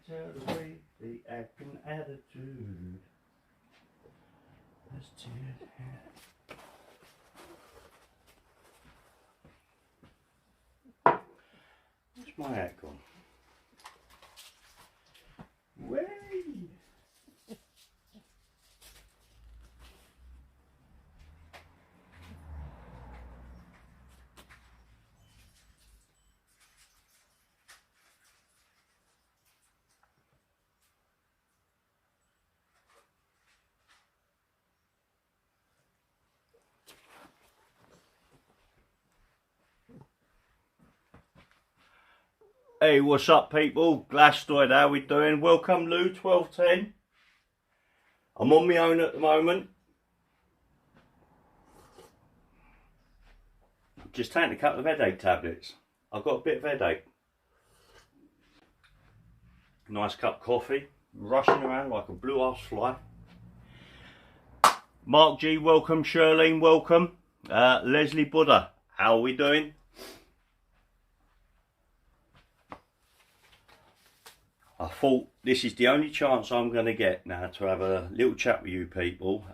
tell the way they act and attitude. Let's do it here. Where's my hat gone? Way! Hey, what's up, people? Glastoid, how we doing? Welcome, Lou, 1210. I'm on my own at the moment. Just taking a couple of headache tablets. I've got a bit of headache. Nice cup of coffee. Rushing around like a blue-ass fly. Mark G, welcome. Shirlene, welcome. Leslie Buddha, how are we doing? I thought this is the only chance I'm going to get now to have a little chat with you people,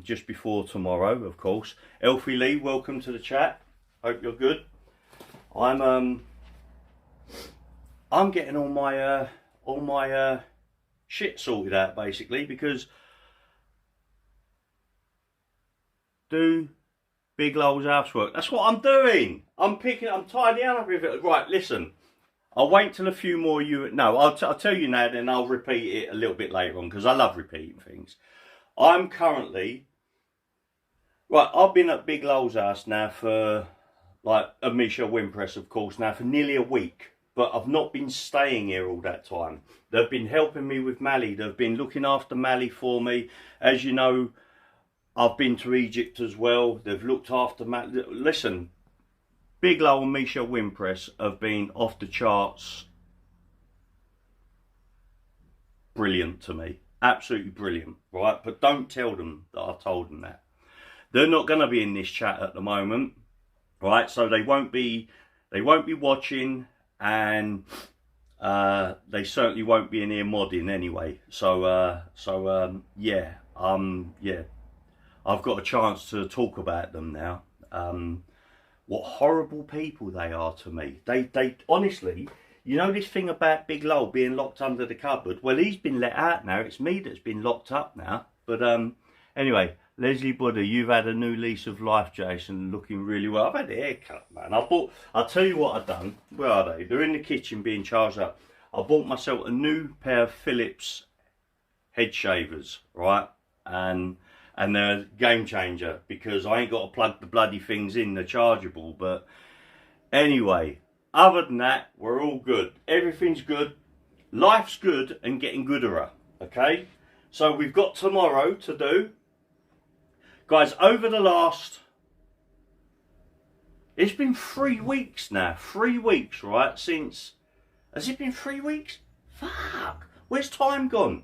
just before tomorrow, of course. Elfie Lee, welcome to the chat. Hope you're good. I'm getting all my shit sorted out basically, because do Big Lowell's housework. That's what I'm doing. I'm tidying up with it. Right, listen. I'll wait till a few more I'll tell you now, then I'll repeat it a little bit later on, because I love repeating things. I'm currently... Right, I've been at Big Lowell's house now for, like, Amisha Wimpress, of course, now for nearly a week. But I've not been staying here all that time. They've been helping me with Mally. They've been looking after Mally for me. As you know, I've been to Egypt as well. They've looked after Mally. Listen... Big Lowell and Misha Wimpress have been off the charts. Brilliant to me. Absolutely brilliant, right? But don't tell them that I told them that. They're not going to be in this chat at the moment, right? So they won't be watching, and they certainly won't be in here modding anyway. So yeah, I've got a chance to talk about them now. What horrible people they are to me. They honestly, you know this thing about Big Lowell being locked under the cupboard? Well, he's been let out now. It's me that's been locked up now. But anyway, Leslie Buddha, you've had a new lease of life, Jason. Looking really well. I've had a haircut, man. I'll tell you what I've done. Where are they? They're in the kitchen being charged up. I bought myself a new pair of Philips head shavers, right? And they're a game changer, because I ain't got to plug the bloody things in, they're chargeable. But anyway, other than that, we're all good. Everything's good. Life's good and getting gooder, okay? So we've got tomorrow to do. Guys, over the last... It's been 3 weeks now. 3 weeks, right? Since... Has it been 3 weeks? Fuck! Where's time gone?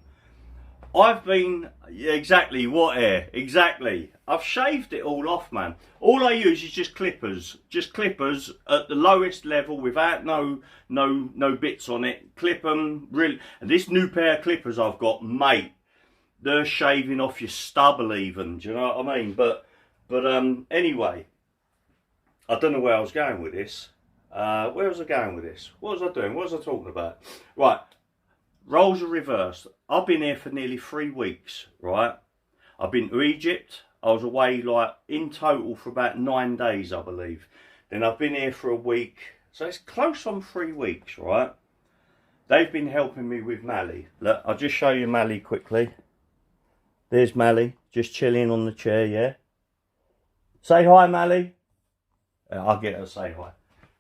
I've been, exactly, what hair? Exactly. I've shaved it all off, man. All I use is just clippers at the lowest level, without no bits on it. Clip them, really. And this new pair of clippers I've got, mate, they're shaving off your stubble even. Do you know what I mean? But anyway, I don't know where I was going with this. Where was I going with this? What was I doing? What was I talking about? Right. Roles are reversed. I've been here for nearly 3 weeks, right? I've been to Egypt. I was away, like, in total for about 9 days, I believe. Then I've been here for a week. So it's close on 3 weeks, right? They've been helping me with Mally. Look, I'll just show you Mally quickly. There's Mally, just chilling on the chair, yeah? Say hi, Mally. I'll get her to say hi.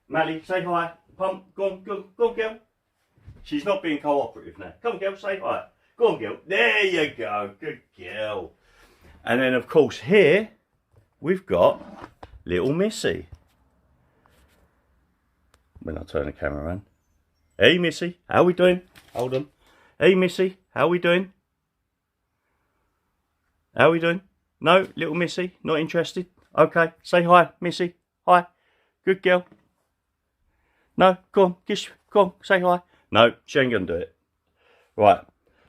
Mally, say hi. Pump, go on, girl. She's not being cooperative now. Come on, girl, say hi. Go on, girl. There you go. Good girl. And then, of course, here we've got little Missy. When I turn the camera around. Hey, Missy. How we doing? Hold on. Hey, Missy. How we doing? How we doing? No, little Missy. Not interested? Okay. Say hi, Missy. Hi. Good girl. No, go on. Just, go on. Say hi. No, she ain't going to do it. Right.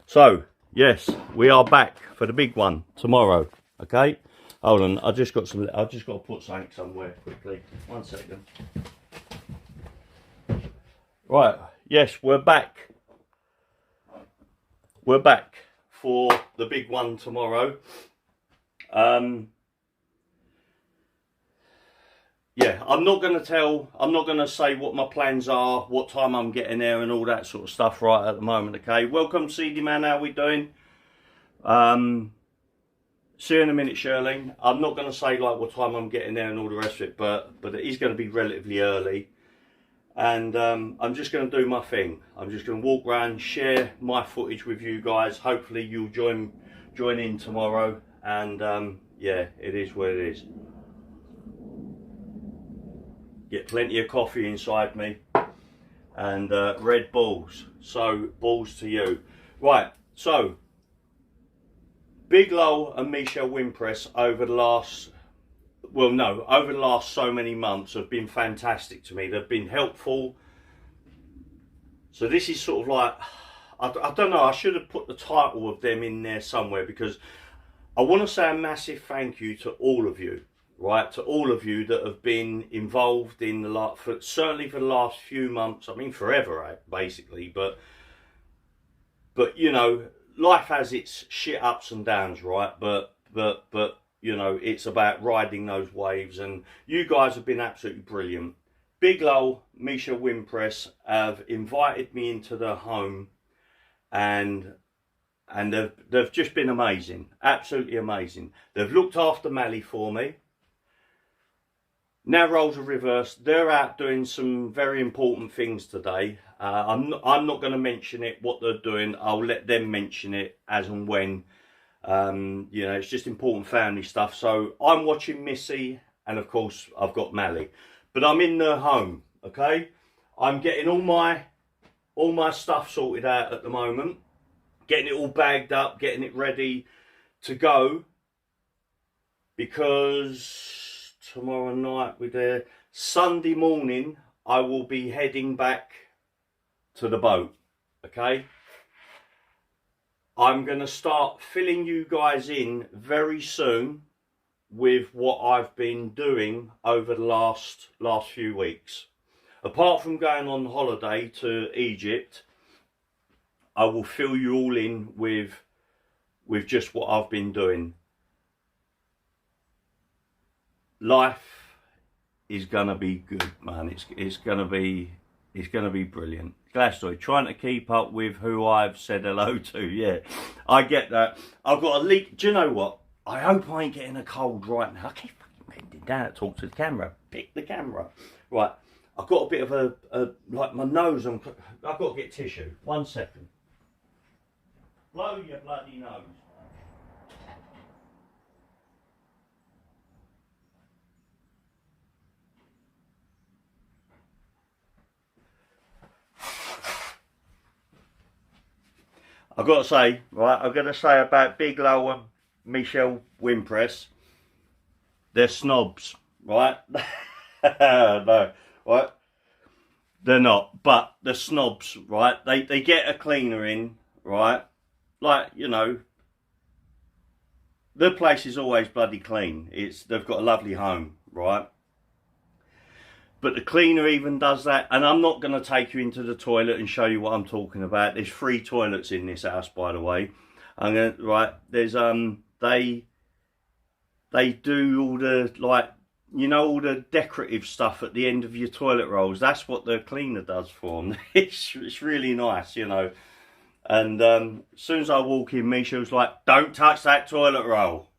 So, yes, we are back for the big one tomorrow. Okay. Hold on. I just got to put something somewhere quickly. 1 second. Right. Yes, we're back. We're back for the big one tomorrow. Yeah, I'm not going to say what my plans are, what time I'm getting there and all that sort of stuff right at the moment, okay? Welcome, CD Man, how we doing? See you in a minute, Shirley. I'm not going to say like what time I'm getting there and all the rest of it, but it is going to be relatively early. And I'm just going to do my thing. I'm just going to walk around, share my footage with you guys. Hopefully you'll join in tomorrow. And yeah, it is what it is. Get plenty of coffee inside me and Red Bulls. So balls to you. Right, so Big Lowell and Michelle Wimpress over the last so many months have been fantastic to me. They've been helpful. So this is sort of like, I don't know, I should have put the title of them in there somewhere, because I want to say a massive thank you to all of you. Right, to all of you that have been involved in the certainly for the last few months. I mean, forever, right, basically. But you know, life has its shit ups and downs, right? But you know, it's about riding those waves, and you guys have been absolutely brilliant. Big Lowell, Misha Wimpress have invited me into their home, and they've just been amazing, absolutely amazing. They've looked after Mally for me. Now roles are reversed. They're out doing some very important things today. I'm not going to mention it, what they're doing. I'll let them mention it as and when. You know, it's just important family stuff. So I'm watching Missy, and of course I've got Mally. But I'm in their home, okay? I'm getting all my stuff sorted out at the moment. Getting it all bagged up, getting it ready to go. Because tomorrow night we're there. Sunday morning I will be heading back to the boat, okay? I'm going to start filling you guys in very soon with what I've been doing over the last few weeks. Apart from going on holiday to Egypt, I will fill you all in with just what I've been doing. Life is gonna be good, man. It's gonna be brilliant. Glad story. Trying to keep up with who I've said hello to. Yeah, I get that. I've got a leak. Do you know what? I hope I ain't getting a cold right now. I keep fucking bending down to talk to the camera. Pick the camera. Right. I've got a bit of a like my nose. I've got to get tissue. 1 second. Blow your bloody nose. I've got to say, right, I'm going to say about Big Lowell and Michelle Wimpress, they're snobs, right? No, right? They're not, but they're snobs, right? They get a cleaner in, right? Like, you know, the place is always bloody clean. They've got a lovely home, right? But the cleaner even does that, and I'm not going to take you into the toilet and show you what I'm talking about. There's 3 toilets in this house, by the way. Right, there's they do all the, like, you know, all the decorative stuff at the end of your toilet rolls. That's what the cleaner does for them. It's really nice, you know. And as soon as I walk in, Misha was like, "Don't touch that toilet roll."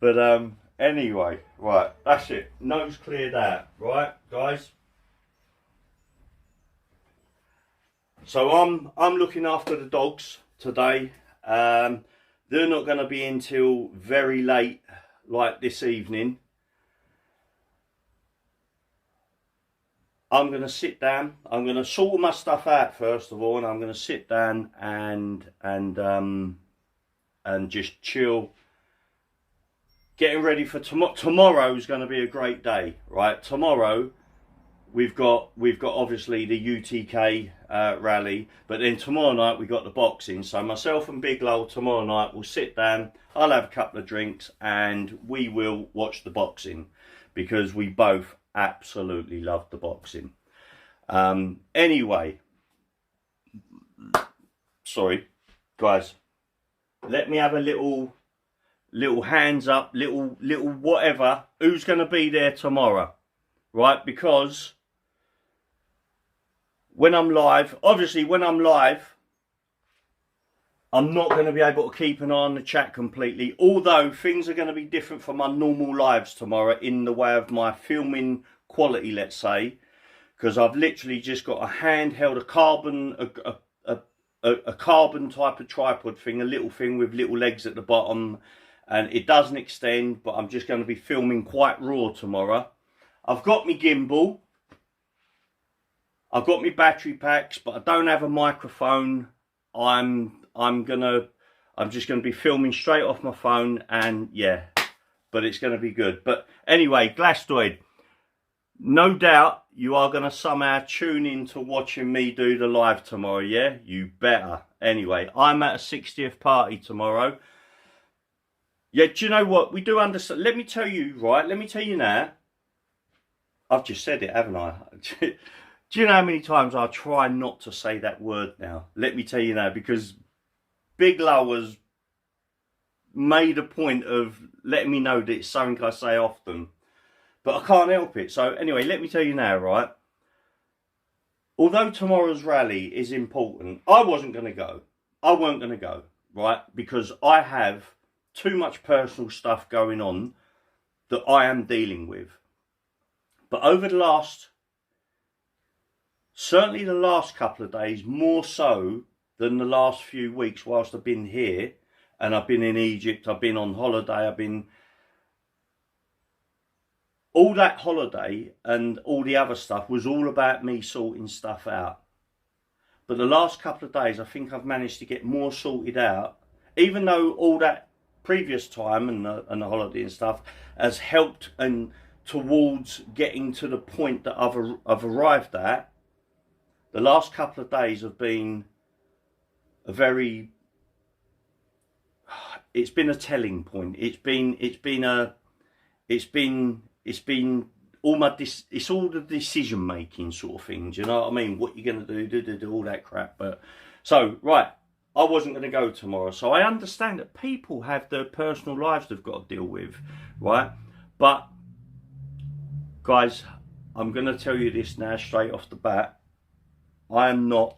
But anyway, right, that's it. Nose cleared out, right, guys? So I'm looking after the dogs today. They're not going to be until very late, like this evening. I'm going to sit down. I'm going to sort my stuff out first of all, and I'm going to sit down and just chill. Getting ready for tomorrow. Tomorrow's going to be a great day, right? Tomorrow we've got obviously the U.T.K rally, but then tomorrow night we got the boxing. So myself and Big Lowell tomorrow night will sit down. I'll have a couple of drinks and we will watch the boxing because we both absolutely love the boxing. Anyway, sorry guys, let me have a little hands up, little whatever, who's going to be there tomorrow, right? Because when I'm live, obviously when I'm live, I'm not going to be able to keep an eye on the chat completely, although things are going to be different from my normal lives tomorrow in the way of my filming quality, let's say, because I've literally just got a handheld, a carbon type of tripod thing, a little thing with little legs at the bottom, and it doesn't extend, but I'm just going to be filming quite raw tomorrow. I've got my gimbal, I've got my battery packs, but I don't have a microphone. I'm just going to be filming straight off my phone, and yeah, but it's going to be good. But anyway, Glastoid, no doubt you are going to somehow tune in to watching me do the live tomorrow, yeah? You better. Anyway, I'm at a 60th party tomorrow. Yeah, do you know what? We do understand. Let me tell you, right? Let me tell you now. I've just said it, haven't I? Do you know how many times I try not to say that word now? Let me tell you now, because Big Low has made a point of letting me know that it's something I say often. But I can't help it. So anyway, let me tell you now, right? Although tomorrow's rally is important, I wasn't going to go. I weren't going to go, right? Because I have too much personal stuff going on that I am dealing with. But over the last, certainly the last couple of days, more so than the last few weeks whilst I've been here, and I've been in Egypt, I've been on holiday, I've been... All that holiday and all the other stuff was all about me sorting stuff out. But the last couple of days, I think I've managed to get more sorted out, even though all that previous time and the holiday and stuff has helped and towards getting to the point that I've arrived at. The last couple of days have been a very, it's been a telling point. It's been all it's all the decision making sort of thing. Do you know what I mean? What you're going to do, all that crap. But so, right, I wasn't going to go tomorrow. So I understand that people have their personal lives they've got to deal with, right? But guys, I'm going to tell you this now straight off the bat. I am not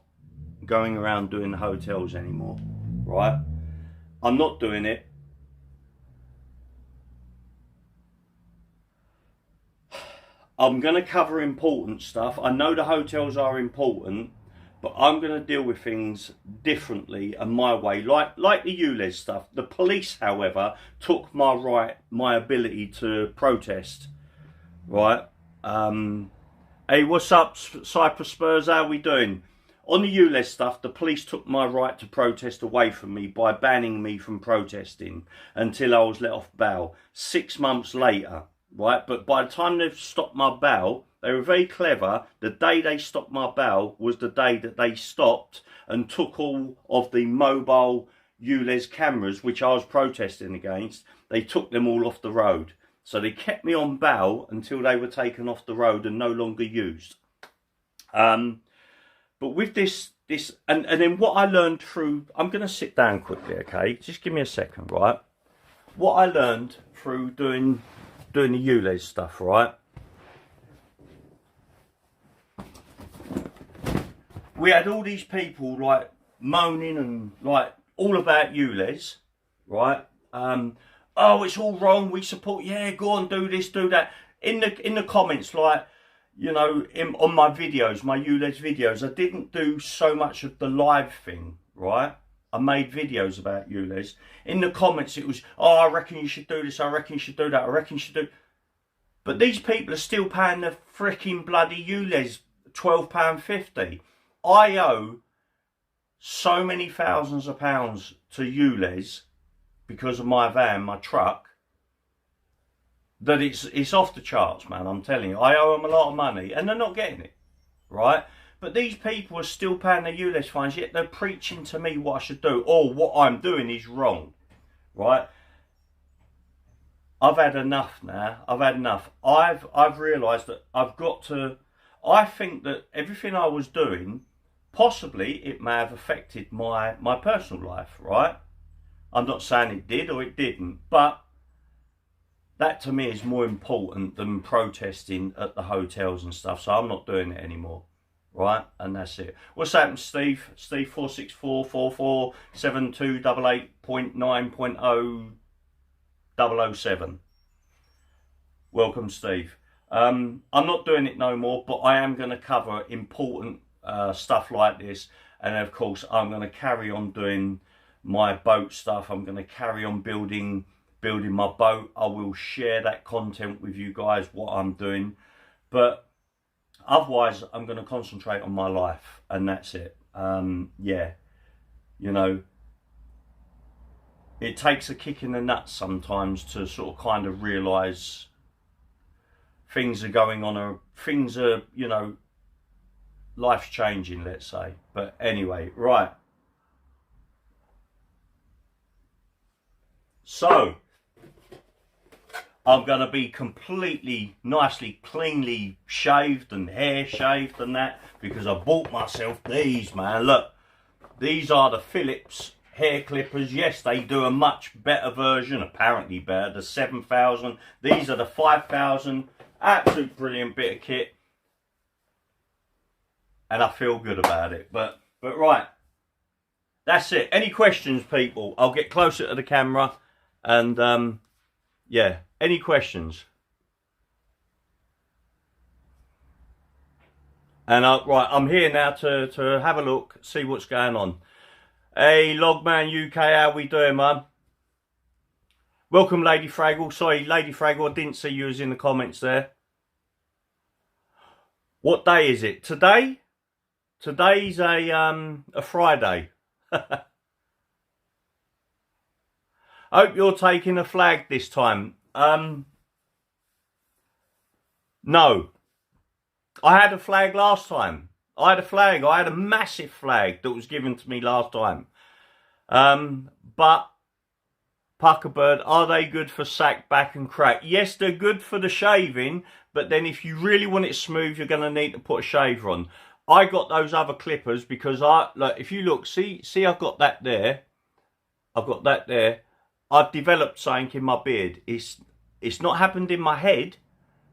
going around doing the hotels anymore, right? I'm not doing it. I'm going to cover important stuff. I know the hotels are important, but I'm going to deal with things differently and my way, like the ULEZ stuff. The police, however, took my ability to protest, right? Hey, what's up, Cyprus Spurs? How we doing? On the ULEZ stuff, the police took my right to protest away from me by banning me from protesting until I was let off bail 6 months later. Right, but by the time they've stopped my bail, they were very clever. The day they stopped my bail was the day that they stopped and took all of the mobile ULEZ cameras, which I was protesting against. They took them all off the road. So they kept me on bail until they were taken off the road and no longer used. But with this, and then what I learned through, I'm going to sit down quickly, okay? Just give me a second, right? What I learned through doing the ULEZ stuff, right? We had all these people like moaning and like all about ULEZ, right? Oh, it's all wrong. We support. Yeah, go on, do this, do that. In the comments, like, you know, on my videos, my ULEZ videos, I didn't do so much of the live thing, right? I made videos about ULEZ. In the comments, it was, oh, I reckon you should do this. I reckon you should do that. I reckon you should do. But these people are still paying the freaking bloody ULEZ £12.50. I owe so many thousands of pounds to ULEZ because of my van, my truck. that it's off the charts, man. I'm telling you, I owe them a lot of money, and they're not getting it, right? But these people are still paying their ULEZ fines, yet they're preaching to me what I should do, or what I'm doing is wrong, right? I've had enough now. I've had enough. I've realised that I've got to. I think that everything I was doing, possibly it may have affected my personal life, right? I'm not saying it did or it didn't, but that to me is more important than protesting at the hotels and stuff. So I'm not doing it anymore, right? And that's it. What's happened, Steve? Steve 464447288.9.007. Welcome, Steve. I'm not doing it no more, but I am going to cover important stuff like this, and of course I'm going to carry on doing my boat stuff. I'm going to carry on building my boat. I will share that content with you guys, what I'm doing, but otherwise I'm going to concentrate on my life, and that's it. Yeah, you know, it takes a kick in the nuts sometimes to sort of kind of realise things are going on, or things are, you know, life's changing, let's say. But anyway, right. So, I'm going to be completely, nicely, cleanly shaved and hair shaved and that, because I bought myself these, man. Look, these are the Philips hair clippers. Yes, they do a much better version, apparently better, the 7000. These are the 5000. Absolute brilliant bit of kit, and I feel good about it. But right, that's it. Any questions, people? I'll get closer to the camera, and yeah, any questions? And right, I'm here now to have a look, see what's going on. Hey, Logman UK, how we doing, man? Welcome, Lady Fraggle. Sorry, Lady Fraggle, I didn't see you as in the comments there. What day is it? Today? Today's a Friday. Hope you're taking a flag this time. No. I had a flag last time. I had a massive flag that was given to me last time. But Puckerbird, are they good for sack, back and crack? Yes, they're good for the shaving, but then if you really want it smooth, you're going to need to put a shaver on. I got those other clippers because look, if you look, see I've got that there. I've got that there. I've developed something in my beard. It's not happened in my head,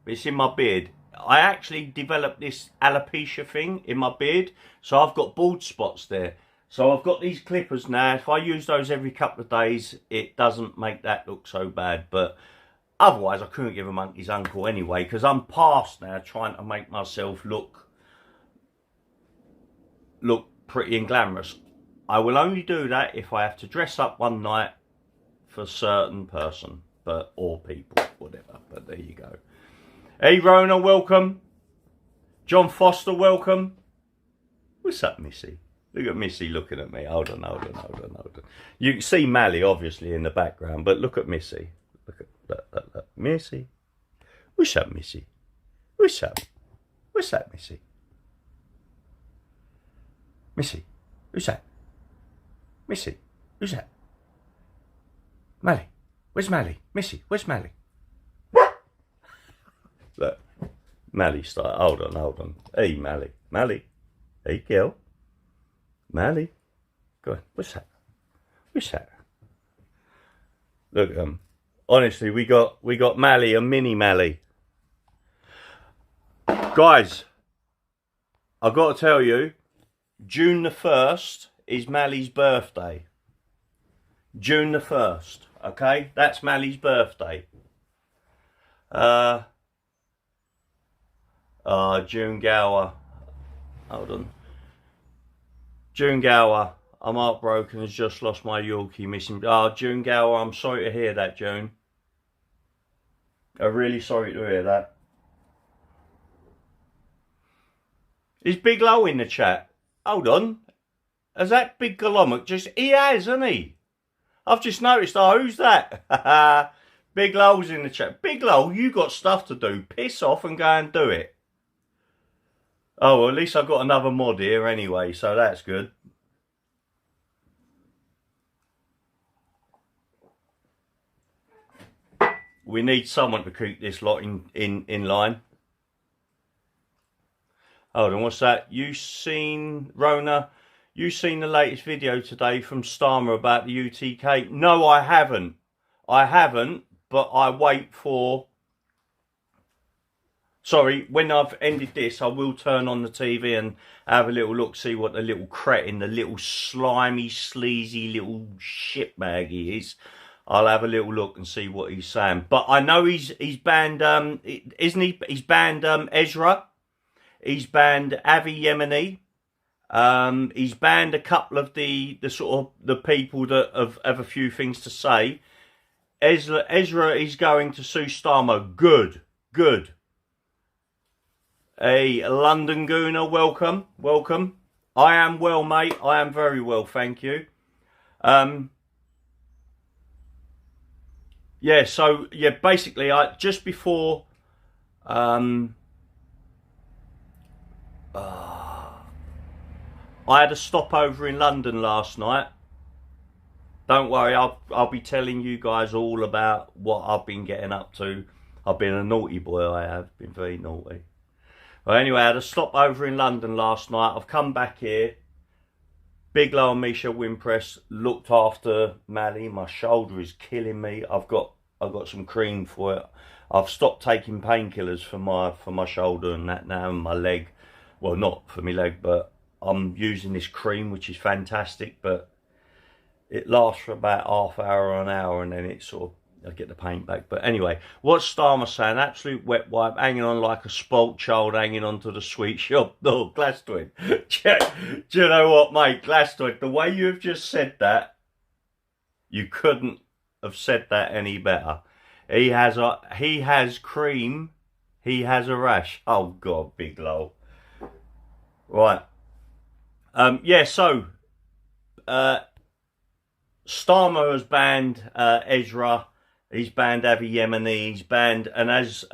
but it's in my beard. I actually developed this alopecia thing in my beard, so I've got bald spots there. So I've got these clippers now. If I use those every couple of days, it doesn't make that look so bad. But otherwise, I couldn't give a monkey's uncle anyway, because I'm past now trying to make myself look pretty and glamorous. I will only do that if I have to dress up one night for a certain person, or people, whatever. But there you go. Hey, Rona, welcome. John Foster, welcome. What's up, Missy? Look at Missy looking at me. Hold on. You can see Mally, obviously, in the background, but look at Missy. Look. Missy. What's up, Missy? What's up? What's that, Missy? Missy, who's that? Missy, who's that? Mally. Where's Mally? Missy, where's Mally? Look, Mally start. Hold on. Hey, Mally. Hey, girl. Mally. Go on. What's that? Look, honestly, we got Mally and Mini Mally. Guys, I've got to tell you, June the 1st is Mally's birthday. June the 1st, okay? That's Mally's birthday. June Gower. Hold on. June Gower. I'm heartbroken, has just lost my Yorkie missing. June Gower, I'm sorry to hear that, June. I'm really sorry to hear that. Is Big Low in the chat? Hold on. Has that Big Golomic just... He has, hasn't he? I've just noticed. Oh, who's that? Big Low's in the chat. Big Low, you got stuff to do. Piss off and go and do it. Oh, well, at least I've got another mod here anyway, so that's good. We need someone to keep this lot in line. Hold on, what's that? You seen, Rona, you seen the latest video today from Starmer about the U.T.K? No, I haven't. I haven't, but I wait for... Sorry, when I've ended this, I will turn on the TV and have a little look, see what the little cretin, the little slimy, sleazy little shitbag he is. I'll have a little look and see what he's saying. But I know he's banned, isn't he? He's banned Ezra. He's banned Avi Yemeni. He's banned a couple of the sort of the people that have a few things to say. Ezra is going to sue Starmer. Good, good. Hey, London Gooner, welcome, welcome. I am well, mate. I am very well, thank you. Yeah, so yeah, basically, just before I had a stopover in London last night. Don't worry, I'll be telling you guys all about what I've been getting up to. I've been a naughty boy. I have been very naughty. Well, anyway, I had a stopover in London last night. I've come back here. Big Low and Misha Wimpress looked after Mally. My shoulder is killing me. I've got some cream for it. I've stopped taking painkillers for my shoulder and that now, and my leg. Well, not for my leg, but I'm using this cream, which is fantastic. But it lasts for about half hour or an hour, and then it sort of, I get the pain back. But anyway, what's Starmer saying? Absolute wet wipe, hanging on like a spoilt child, hanging on to the sweet shop. Oh, Glastoid. Do you know what, mate? Glastoid, the way you have just said that, you couldn't have said that any better. He has cream. He has a rash. Oh, God, Big Low. Right. Yeah, so, Starmer has banned Ezra. He's banned Avi Yemeni. He's banned, and as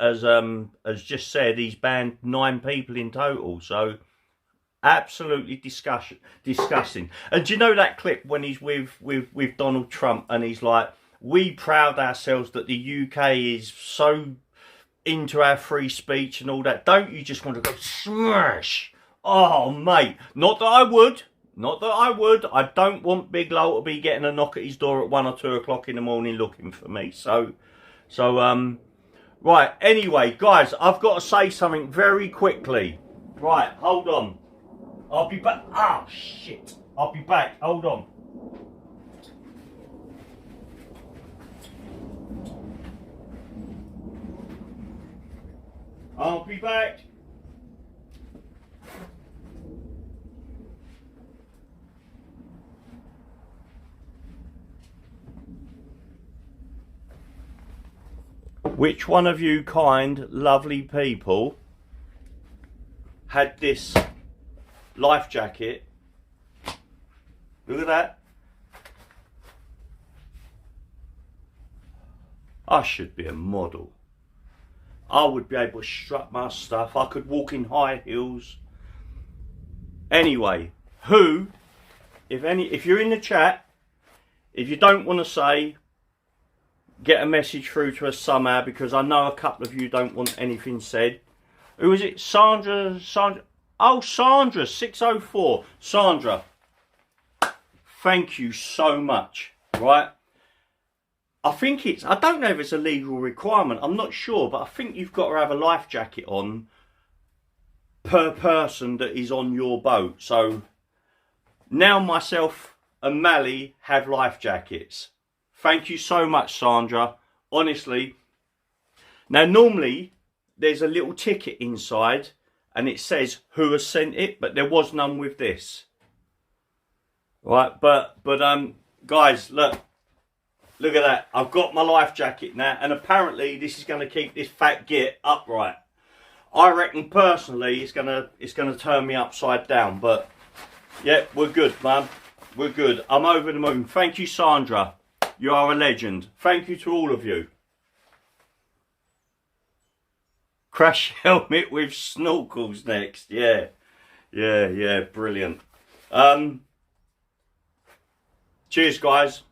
just said, he's banned 9 people in total. So absolutely disgusting. And do you know that clip when he's with Donald Trump and he's like, "We proud ourselves that the UK is so into our free speech and all that. Don't you just want to go smash?" Oh, mate, not that I would. Not that I would. I don't want Big Low to be getting a knock at his door at 1 or 2 o'clock in the morning looking for me. So, right. Anyway, guys, I've got to say something very quickly. Right, hold on. I'll be back. Ah, shit. I'll be back. Hold on. I'll be back. Which one of you kind, lovely people had this life jacket? Look at that. I should be a model. I would be able to strut my stuff. I could walk in high heels. Anyway, who, if you're in the chat, if you don't want to say, get a message through to us somehow, because I know a couple of you don't want anything said. Who is it? Sandra. Oh, Sandra, 604. Sandra, thank you so much. Right? I think I don't know if it's a legal requirement. I'm not sure, but I think you've got to have a life jacket on per person that is on your boat. So now myself and Mally have life jackets. Thank you so much, Sandra. Honestly. Now, normally, there's a little ticket inside, and it says who has sent it, but there was none with this. Right, but guys, look at that. I've got my life jacket now, and apparently this is going to keep this fat git upright. I reckon, personally, it's gonna turn me upside down, but yeah, we're good, man. We're good. I'm over the moon. Thank you, Sandra. You are a legend. Thank you to all of you. Crash helmet with snorkels next. Yeah. Yeah, brilliant. Cheers, guys.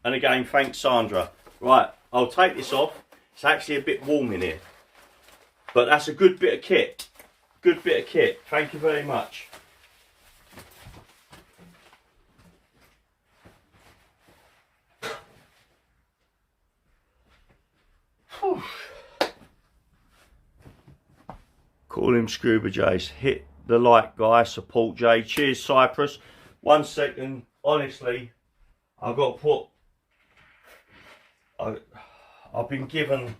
And again, thanks, Sandra. Right, I'll take this off. It's actually a bit warm in here. But that's a good bit of kit. Good bit of kit. Thank you very much. Whew. Call him Scuba Jace. Hit the like, guys. Support Jay. Cheers, Cyprus. 1 second. Honestly, I've got to put... I've been given...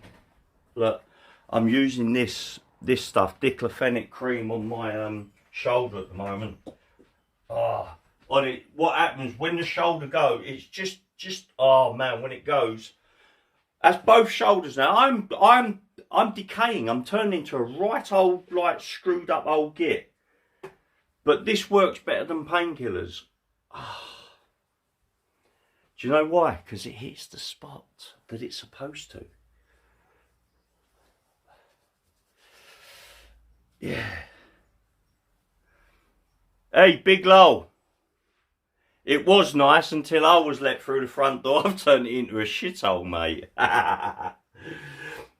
Look, I'm using this stuff, diclofenac cream, on my shoulder at the moment. On it, what happens when the shoulder goes? It's just oh man, when it goes, that's both shoulders now. I'm decaying. I'm turning into a right old, like, screwed up old git. But this works better than painkillers. Do you know why? Because it hits the spot that it's supposed to. Yeah. Hey, Big Lol. It was nice until I was let through the front door. I've turned it into a shithole, mate.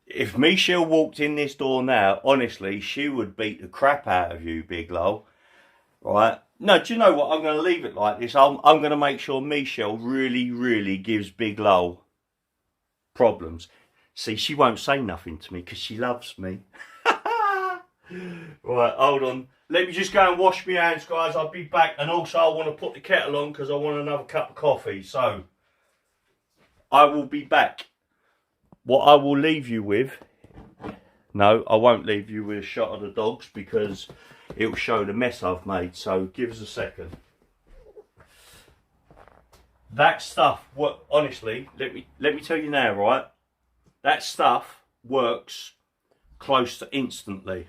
If Michelle walked in this door now, honestly, she would beat the crap out of you, Big Lol. Right? No, do you know what? I'm going to leave it like this. I'm going to make sure Michelle really gives Big Lol problems. See, she won't say nothing to me because she loves me. Right, hold on. Let me just go and wash my hands, guys. I'll be back. And also, I want to put the kettle on because I want another cup of coffee. So, I will be back. What I will leave you with... No, I won't leave you with a shot of the dogs because it'll show the mess I've made. So, give us a second. That stuff, honestly, let me tell you now, right? That stuff works close to instantly.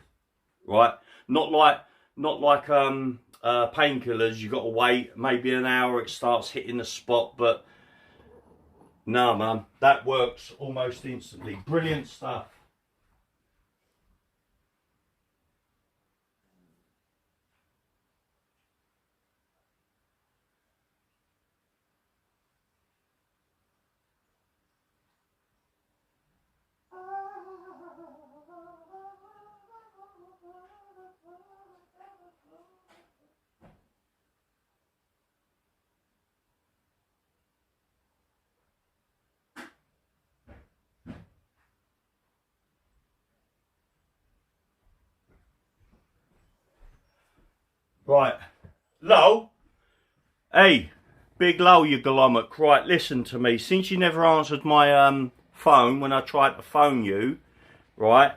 Right, not like painkillers. You got to wait maybe an hour. It starts hitting the spot, but no, man, that works almost instantly. Brilliant stuff. Right, Lol. Hey, Big Lol, you glommock. Right, listen to me. Since you never answered my phone when I tried to phone you, right?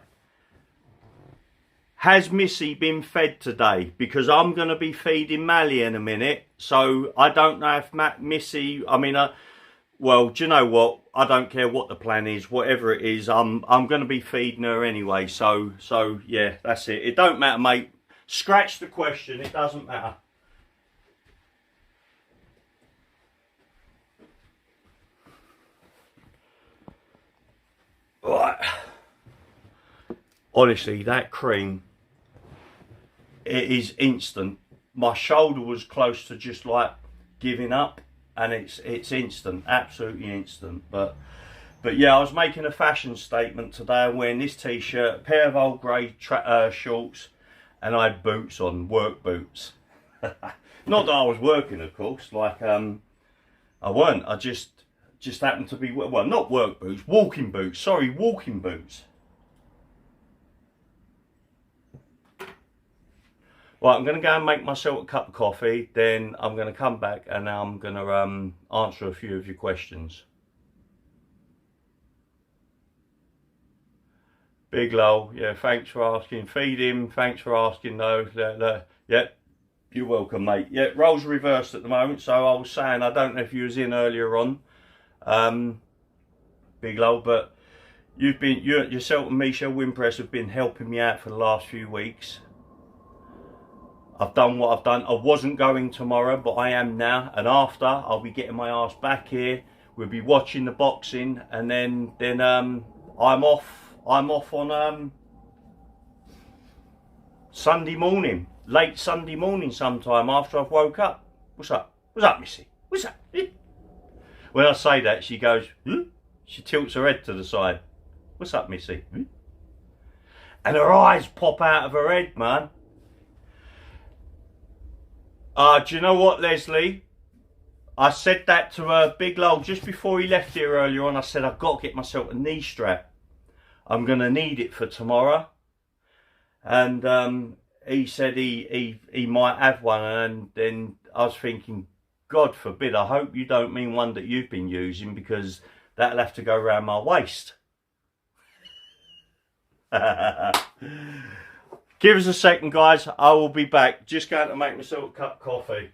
Has Missy been fed today? Because I'm going to be feeding Mally in a minute. So I don't know if Missy, I mean, well, do you know what? I don't care what the plan is, whatever it is, I'm going to be feeding her anyway. So yeah, that's it. It don't matter, mate. Scratch the question, it doesn't matter. Right. Honestly, that cream, it is instant. My shoulder was close to just like giving up, and it's instant, absolutely instant. But yeah, I was making a fashion statement today. I'm wearing this t-shirt, a pair of old grey shorts, and I had boots on, work boots. Not that I was working, of course, like I weren't. I just happened to be, well, not work boots, walking boots. Sorry, walking boots. Right, I'm going to go and make myself a cup of coffee, then I'm going to come back and I'm going to answer a few of your questions. Big Lol, yeah, thanks for asking. Feed him, thanks for asking though. Yeah, you're welcome, mate. Yeah, roles reversed at the moment, so I was saying, I don't know if you was in earlier on, Big Lol, but yourself and Michelle Wimpress have been helping me out for the last few weeks. I've done what I've done. I wasn't going tomorrow, but I am now, and after I'll be getting my ass back here. We'll be watching the boxing, and then I'm off on Sunday morning, late Sunday morning sometime after I've woke up. What's up? What's up, Missy? What's up? When I say that, she goes, huh? She tilts her head to the side. What's up, Missy? Huh? And her eyes pop out of her head, man. Do you know what, Leslie? I said that to Big Lol just before he left here earlier on. I said, I've got to get myself a knee strap. I'm going to need it for tomorrow. And he said he might have one. And then I was thinking, God forbid, I hope you don't mean one that you've been using, because that'll have to go around my waist. Give us a second, guys. I will be back. Just going to make myself a cup of coffee.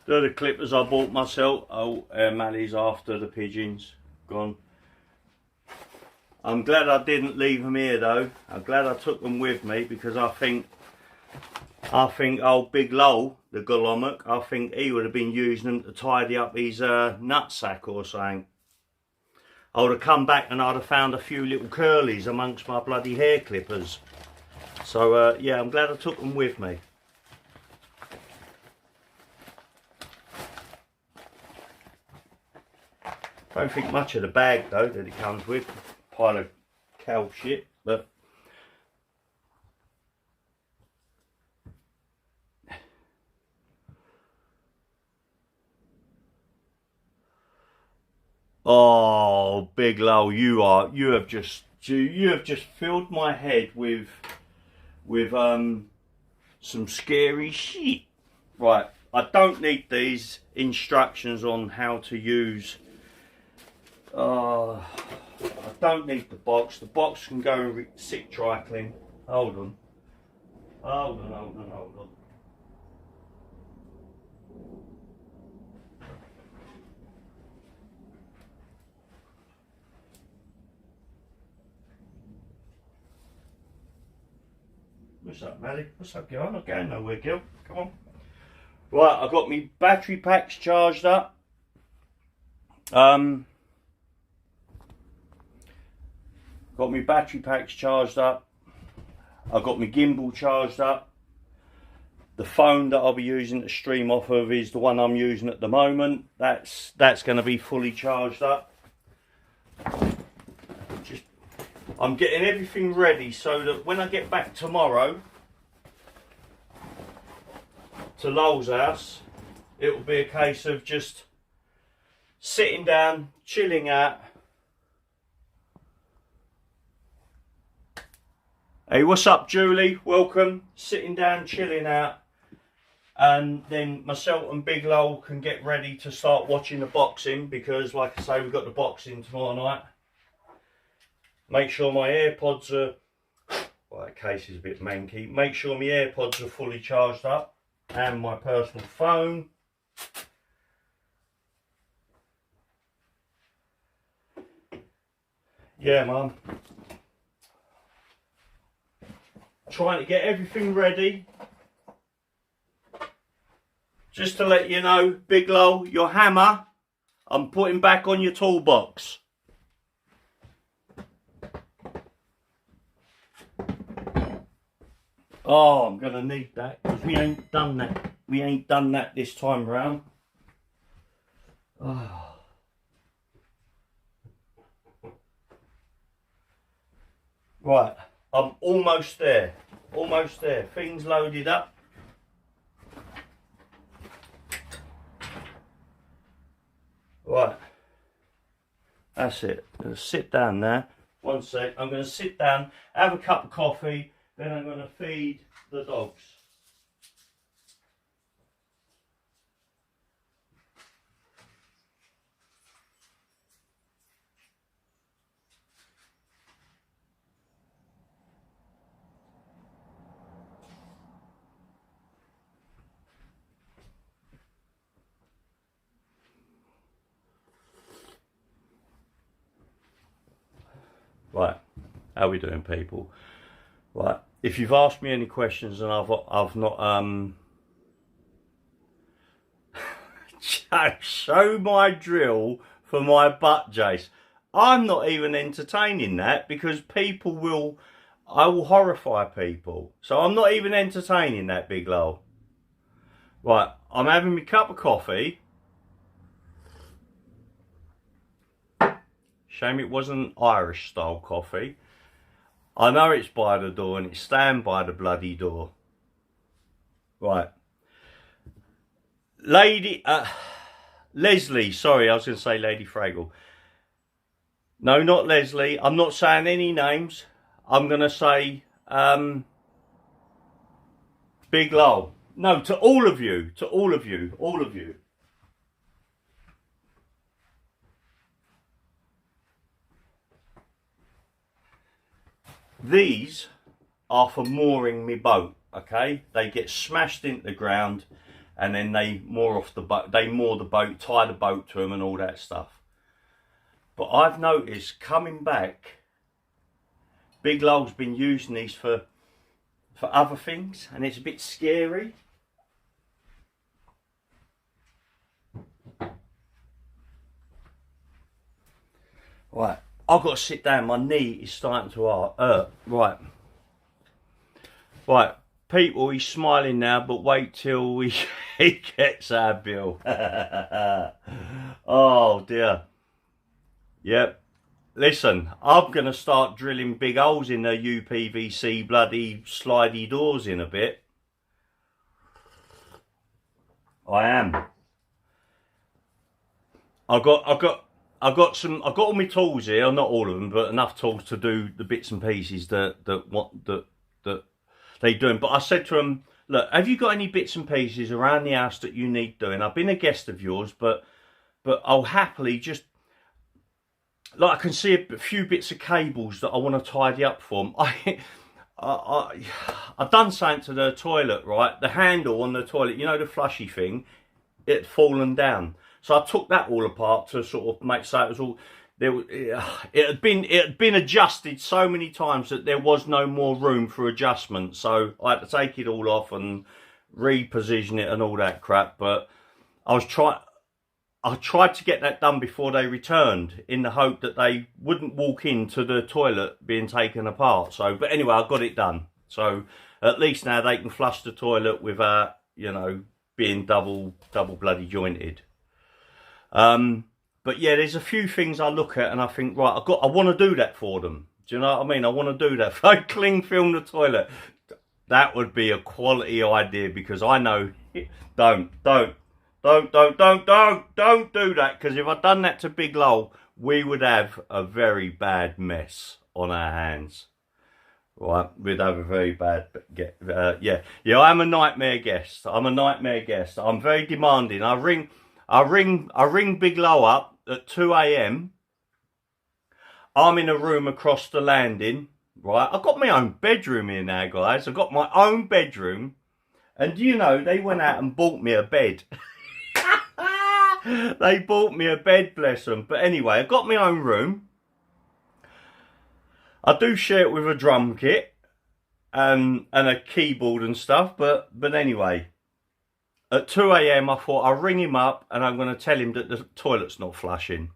They're the clippers I bought myself. Oh, Mally's after the pigeons. Gone. I'm glad I didn't leave them here though. I'm glad I took them with me, because I think old Big Lol, the Golomuk, I think he would have been using them to tidy up his nutsack or something. I would have come back and I'd have found a few little curlies amongst my bloody hair clippers. So yeah, I'm glad I took them with me. Don't think much of the bag though that it comes with. Pile of cow shit, but oh, Big Lol, you have just filled my head with some scary shit. Right, I don't need these instructions on how to use. I don't need the box. The box can go and sit dry clean. Hold on. What's up, Mally? What's up, girl? I'm not going nowhere, girl. Come on. Right, I've got my battery packs charged up. Got my battery packs charged up. I've got my gimbal charged up. The phone that I'll be using to stream off of is the one I'm using at the moment. That's going to be fully charged up. I'm getting everything ready so that when I get back tomorrow to Lol's house, it will be a case of just sitting down, chilling out. Hey, what's up, Julie? Welcome. Sitting down, chilling out. And then myself and Big Lol can get ready to start watching the boxing, because, like I say, we've got the boxing tomorrow night. Make sure my AirPods are... Well, that case is a bit manky. Make sure my AirPods are fully charged up. And my personal phone. Yeah, Mum. trying to get everything ready. Just to let you know, Big Lol, your hammer, I'm putting back on your toolbox. Oh, I'm going to need that because we ain't done that. We ain't done that this time round. Oh. Right, I'm almost there. Almost there. Things loaded up. Right. That's it. I'm going to sit down there. One sec. I'm going to sit down, have a cup of coffee, then I'm going to feed the dogs. Right, how are we doing, people? Right, if you've asked me any questions and I've not show my drill for my butt, Jace. I'm not even entertaining that because I will horrify people. So I'm not even entertaining that, Big Lol. Right, I'm having my cup of coffee. Shame it wasn't Irish style coffee. I know it's by the door and it's stand by the bloody door. Right. Leslie, sorry, I was going to say Lady Fraggle. No, not Leslie. I'm not saying any names. I'm going to say Big Lol. No, to all of you. To all of you. All of you. These are for mooring my boat, okay? They get smashed into the ground and then they moor off the boat. They moor the boat, tie the boat to them and all that stuff. But I've noticed coming back, Big Lol's been using these for other things and it's a bit scary. Right. I've got to sit down. My knee is starting to hurt. Right. Right. People, he's smiling now, but wait till he gets our bill. Oh, dear. Yep. Listen, I'm going to start drilling big holes in the UPVC bloody slidey doors in a bit. I am. I've got all my tools here, not all of them, but enough tools to do the bits and pieces that they're doing. But I said to them, look, have you got any bits and pieces around the house that you need doing? I've been a guest of yours, but I'll happily just, like, I can see a few bits of cables that I want to tidy up for them. I've done something to the toilet, right? The handle on the toilet, you know, the flushy thing, it had fallen down. So I took that all apart to sort of make so it was all there. It had been adjusted so many times that there was no more room for adjustment. So I had to take it all off and reposition it and all that crap. But I tried to get that done before they returned, in the hope that they wouldn't walk into the toilet being taken apart. So, but anyway, I got it done. So at least now they can flush the toilet without, you know, being double bloody jointed. But yeah, there's a few things I look at and I think, right, I want to do that for them. Do you know what I mean? I want to do that. If I cling film the toilet, that would be a quality idea, because I know, don't do that, because if I'd done that to Big Lol, we would have a very bad mess on our hands. Right, we'd have a very bad yeah, I'm a nightmare guest. I'm a nightmare guest. I'm very demanding. I ring Big Lol up at 2 AM. I'm in a room across the landing, right? I've got my own bedroom here now, guys. I've got my own bedroom. And you know, they went out and bought me a bed. They bought me a bed, bless them. But anyway, I've got my own room. I do share it with a drum kit. and a keyboard and stuff. But anyway, at 2 a.m. I thought I'll ring him up and I'm going to tell him that the toilet's not flushing.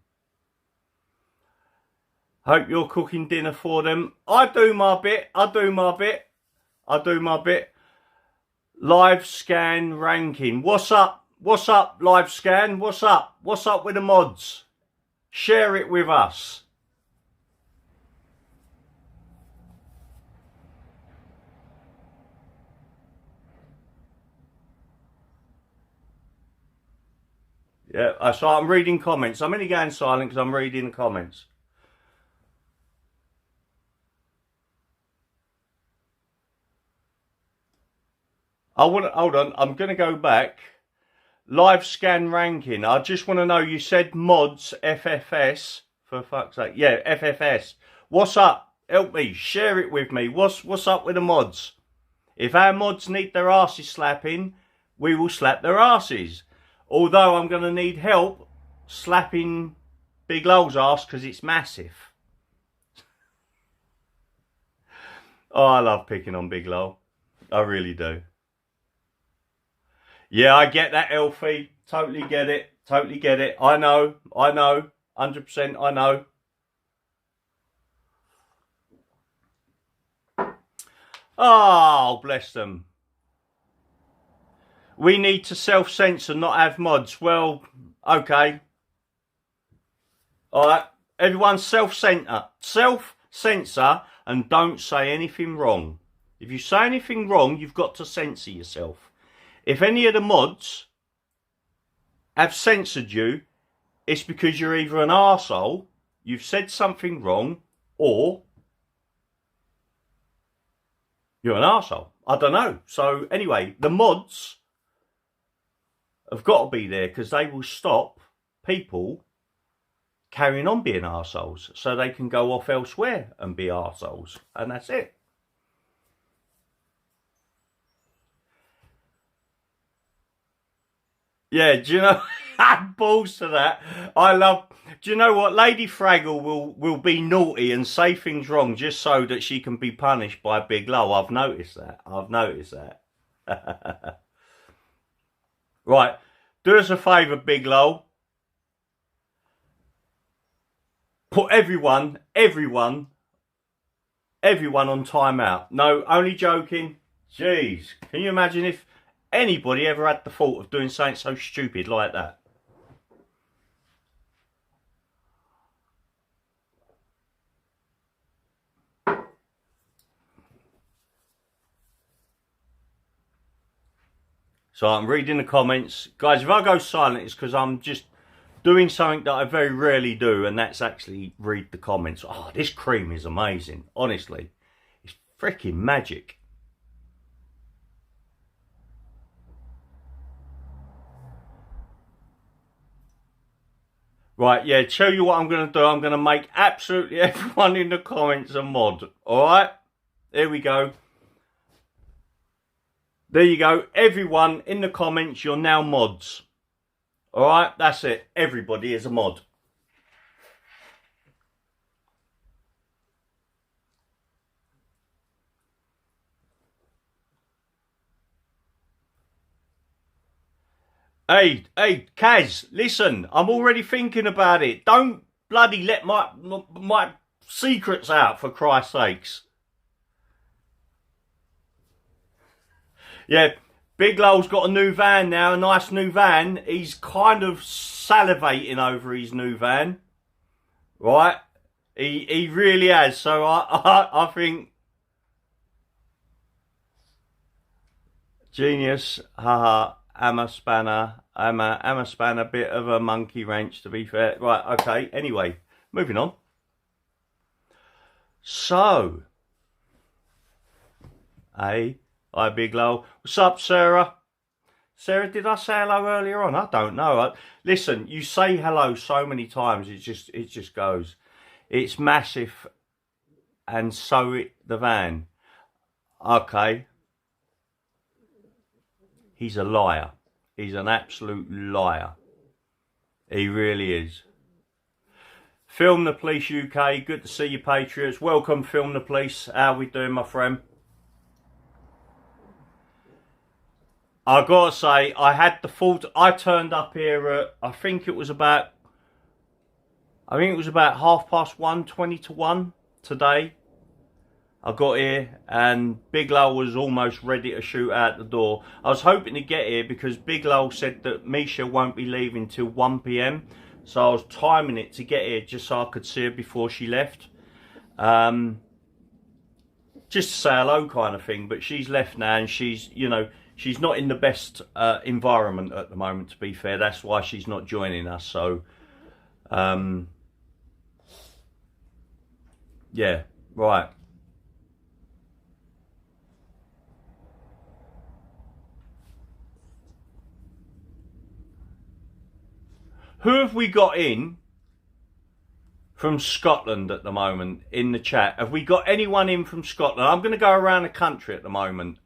Hope you're cooking dinner for them. I do my bit. Live scan ranking. What's up? What's up, live scan? What's up? What's up with the mods? Share it with us. Yeah, so I'm reading comments. I'm only going silent because I'm reading the comments. Hold on, I'm going to go back. Live scan ranking. I just want to know, you said mods, FFS, for fuck's sake. Yeah, FFS. What's up? Help me, share it with me. What's up with the mods? If our mods need their asses slapping, we will slap their asses. Although I'm going to need help slapping Big Low's ass because it's massive. Oh, I love picking on Big Low. I really do. Yeah, I get that, Elfie. Totally get it. Totally get it. I know. 100% I know. Oh, bless them. We need to self-censor, not have mods. Well, okay. Alright, everyone self-censor. Self-censor and don't say anything wrong. If you say anything wrong, you've got to censor yourself. If any of the mods have censored you, it's because you're either an arsehole, you've said something wrong, or you're an arsehole. I don't know. So anyway, the mods have got to be there because they will stop people carrying on being arseholes so they can go off elsewhere and be arseholes. And that's it. Yeah, do you know, balls to that. I love, do you know what, Lady Fraggle will be naughty and say things wrong just so that she can be punished by Big Low. I've noticed that. Right, do us a favour, Big Low. Put everyone on timeout. No, only joking. Jeez, can you imagine if anybody ever had the thought of doing something so stupid like that? So I'm reading the comments. Guys, if I go silent, it's because I'm just doing something that I very rarely do, and that's actually read the comments. Oh, this cream is amazing. Honestly, it's freaking magic. Right, yeah, tell you what I'm going to do. I'm going to make absolutely everyone in the comments a mod. Alright? There we go. There you go. Everyone in the comments, you're now mods. Alright, that's it. Everybody is a mod. Hey, Kaz, listen, I'm already thinking about it. Don't bloody let my secrets out, for Christ's sakes. Yeah, Big Low's got a new van now, a nice new van. He's kind of salivating over his new van. Right? He really has. So I think... Genius, haha. I'm a spanner, bit of a monkey wrench, to be fair. Right, okay, anyway, moving on. So, hey, hi Big Low. What's up, Sarah? Sarah, did I say hello earlier on? I don't know. Listen, you say hello so many times, it just goes. It's massive, and so the van. Okay. He's a liar. He's an absolute liar. He really is. Film the Police UK. Good to see you, Patriots. Welcome, Film the Police. How we doing, my friend? I gotta say, I had the fault. I turned up here at, I think it was about 1:30, 20 to 1 today. I got here and Big Lowell was almost ready to shoot out the door. I was hoping to get here because Big Lowell said that Misha won't be leaving till 1 p.m. So I was timing it to get here just so I could see her before she left. Just to say hello kind of thing, but she's left now and she's, you know, she's not in the best environment at the moment, to be fair. That's why she's not joining us. So, yeah, right. Who have we got in from Scotland at the moment in the chat? Have we got anyone in from Scotland? I'm going to go around the country at the moment,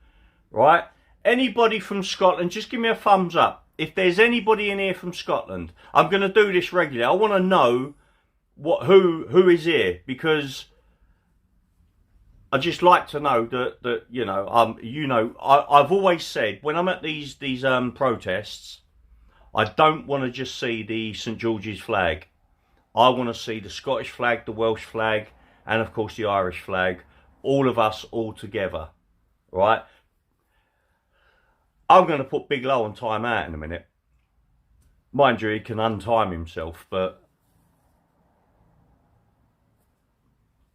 right? Anybody from Scotland, just give me a thumbs up. If there's anybody in here from Scotland, I'm going to do this regularly. I want to know who is here, because I just like to know that I've always said when I'm at these protests, I don't want to just see the St George's flag. I want to see the Scottish flag, the Welsh flag, and of course the Irish flag. All of us all together, right? I'm going to put Big Low on time out in a minute. Mind you, he can untime himself, but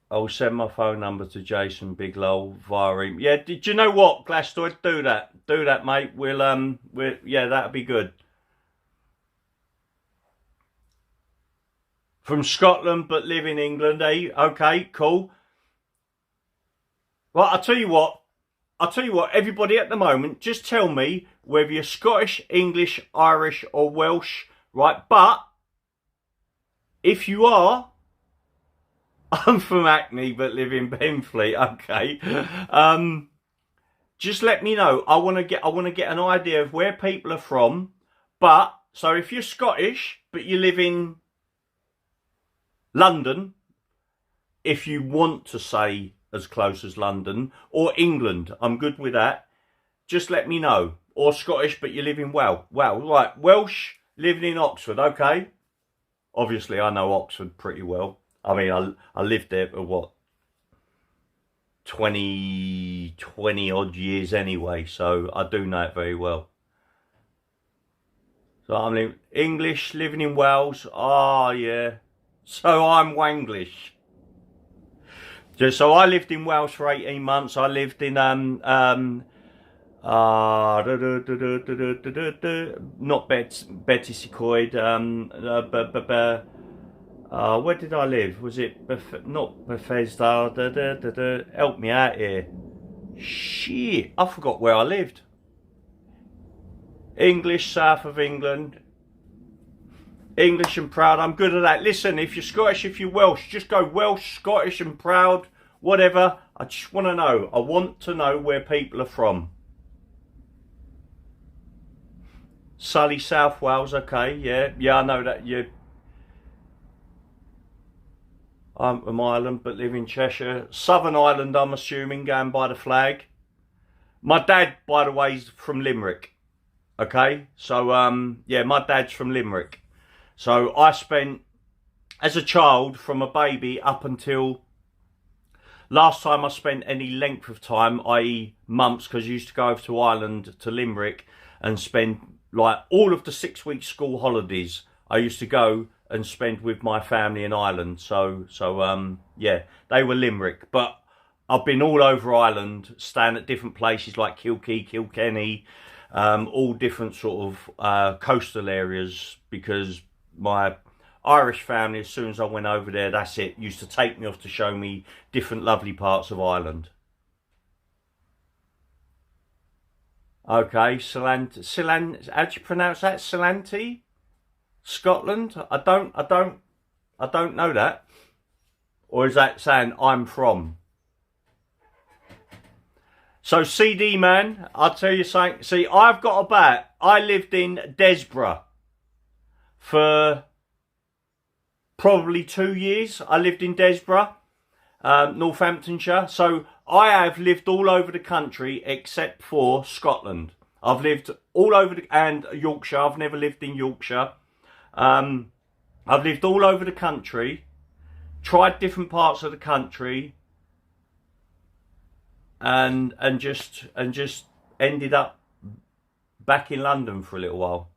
I'll send my phone number to Jason Biglow via email. Yeah, did you know what, Glastoid? Do that, mate. Yeah, that'd be good. From Scotland, but live in England, eh? Okay, cool. Well, I'll tell you what, everybody at the moment, just tell me whether you're Scottish, English, Irish, or Welsh, right? But if you are, I'm from Hackney, but live in Benfleet, okay. Just let me know. I want to get an idea of where people are from. But so if you're Scottish, but you live in London, if you want to say as close as London, or England, I'm good with that. Just let me know. Or Scottish, but you live in Well, right. Welsh, living in Oxford, okay. Obviously, I know Oxford pretty well. I mean, I lived there for what, 20 odd years anyway, so I do know it very well. So I mean, English, living in Wales. Oh yeah. So I'm Wanglish. So I lived in Wales for 18 months. I lived in not Betty Secoid, where did I live? Was it not Bethesda? Help me out here. Shit, I forgot where I lived. English, south of England. English and proud. I'm good at that. Listen, if you're Scottish, if you're Welsh, just go Welsh, Scottish and proud, whatever. I just want to know. I want to know where people are from. Surrey, South Wales, okay, yeah, I know that. I'm from Ireland, but live in Cheshire. Southern Ireland, I'm assuming, going by the flag. My dad, by the way, is from Limerick. Okay, so yeah, my dad's from Limerick. So I spent, as a child, from a baby up until last time I spent any length of time, i.e. months, because I used to go over to Ireland, to Limerick, and spend like all of the 6-week school holidays. I used to go and spend with my family in Ireland. So yeah, they were Limerick. But I've been all over Ireland, staying at different places like Kilkee, Kilkenny, all different sort of coastal areas, because my Irish family, as soon as I went over there, that's it, used to take me off to show me different lovely parts of Ireland. Okay, how do you pronounce that? Salanti? Scotland? I don't know that. Or is that saying I'm from? So CD man, I'll tell you something. See, I've got I lived in Desborough for probably 2 years. I lived in Desborough, Northamptonshire. So I have lived all over the country except for Scotland. I've lived all over and Yorkshire. I've never lived in Yorkshire. I've lived all over the country, tried different parts of the country, and just ended up back in London for a little while.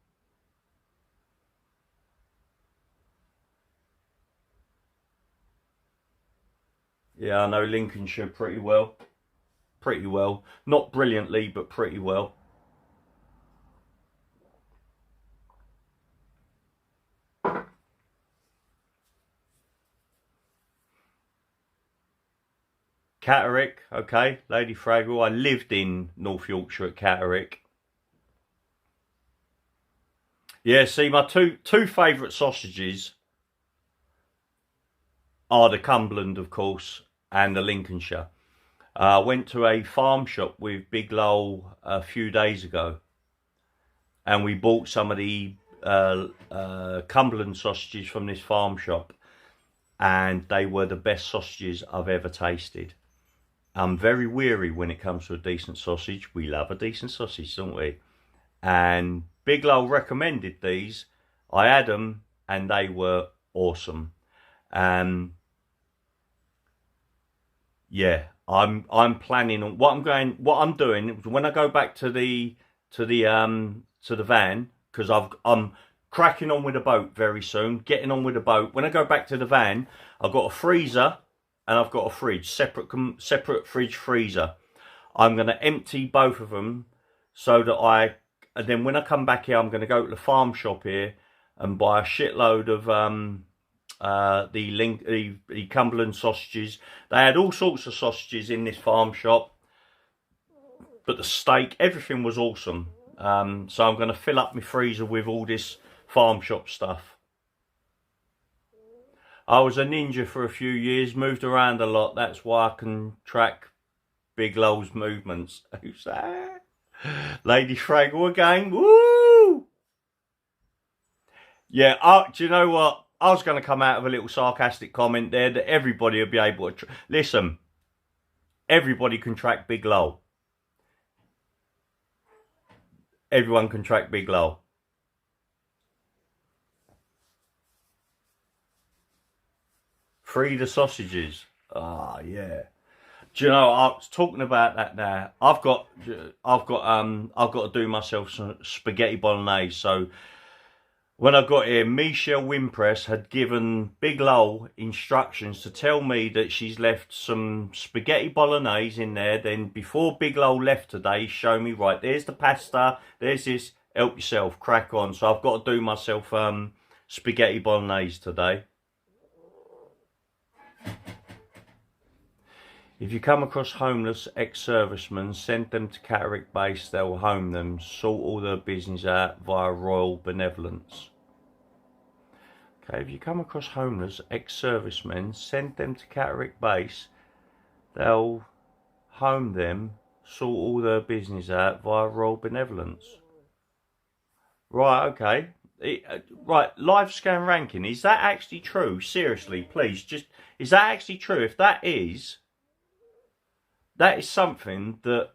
Yeah, I know Lincolnshire pretty well. Pretty well. Not brilliantly, but pretty well. Catterick, okay, Lady Fraggle. I lived in North Yorkshire at Catterick. Yeah, see, my two favourite sausages are the Cumberland, of course, and the Lincolnshire. I went to a farm shop with Big Lowell a few days ago, and we bought some of the Cumberland sausages from this farm shop, and they were the best sausages I've ever tasted. I'm very weary when it comes to a decent sausage. We love a decent sausage, don't we? And Big Lowell recommended these. I had them, and they were awesome. Yeah, I'm planning on what I'm doing when I go back to the van, because I'm cracking on with a boat very soon, getting on with a boat. When I go back to the van, I've got a freezer and I've got a fridge, separate fridge freezer. I'm going to empty both of them so that and then when I come back here, I'm going to go to the farm shop here and buy a shitload of the Cumberland sausages. They had all sorts of sausages in this farm shop, but the steak, everything was awesome. So I'm going to fill up my freezer with all this farm shop stuff. I was a ninja for a few years, moved around a lot. That's why I can track Big Lowell's movements. Who's that? Lady Fraggle again. Woo! Yeah, do you know what? I was going to come out of a little sarcastic comment there that everybody will be able to... Listen, everybody can track Big Lowell. Everyone can track Big Lowell. Free the sausages. Ah, yeah. Do you know, I was talking about that now. I've got to do myself some spaghetti bolognese. So when I got here, Michelle Wimpress had given Big Lowell instructions to tell me that she's left some spaghetti bolognese in there. Then before Big Lowell left today, show me, right, there's the pasta, there's this, help yourself, crack on. So I've got to do myself spaghetti bolognese today. If you come across homeless ex-servicemen, send them to Catterick Base. They'll home them, sort all their business out via Royal Benevolence. Okay, if you come across homeless ex-servicemen, send them to Catterick Base. They'll home them, sort all their business out via Royal Benevolence. Right, okay. Right, live scan ranking. Is that actually true? Seriously, please, is that actually true? If that is something that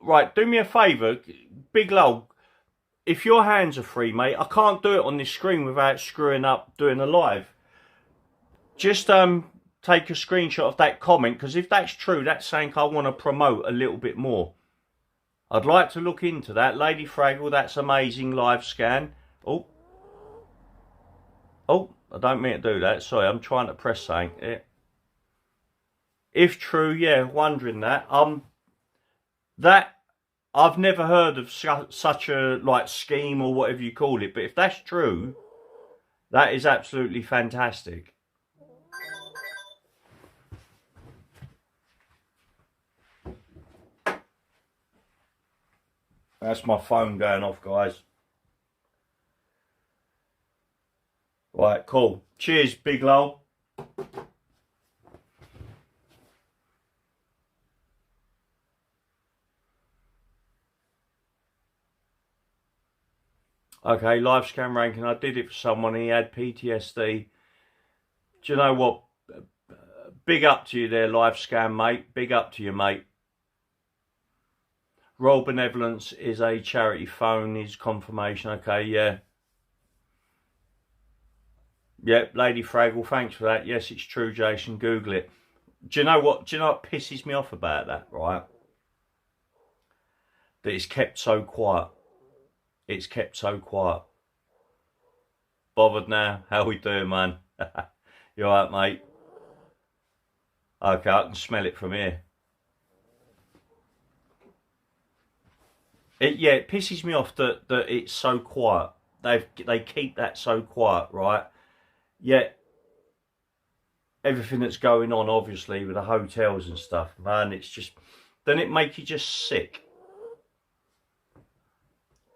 right, do me a favour, Big Lowell, if your hands are free, mate, I can't do it on this screen without screwing up doing a live. Just take a screenshot of that comment, because if that's true, that's saying I want to promote a little bit more. I'd like to look into that. Lady Fraggle, that's amazing live scan. Oh, I don't mean to do that. Sorry, I'm trying to press something. Yeah. If true, yeah, wondering that. That I've never heard of such a scheme or whatever you call it. But if that's true, that is absolutely fantastic. That's my phone going off, guys. Right, cool. Cheers, Big Lowell. Okay, live scan ranking. I did it for someone. He had PTSD. Do you know what? Big up to you there, live scan, mate. Big up to you, mate. Royal Benevolence is a charity phone, is confirmation. Okay, yeah. Yep, Lady Fraggle, thanks for that. Yes, it's true, Jason. Google it. Do you know what pisses me off about that, right? That it's kept so quiet. It's kept so quiet. Bothered now? How we doing, man? You alright, mate? Okay, I can smell it from here. It pisses me off that it's so quiet. They keep that so quiet, right? Yet everything that's going on, obviously, with the hotels and stuff, man, it's just, then it make you just sick.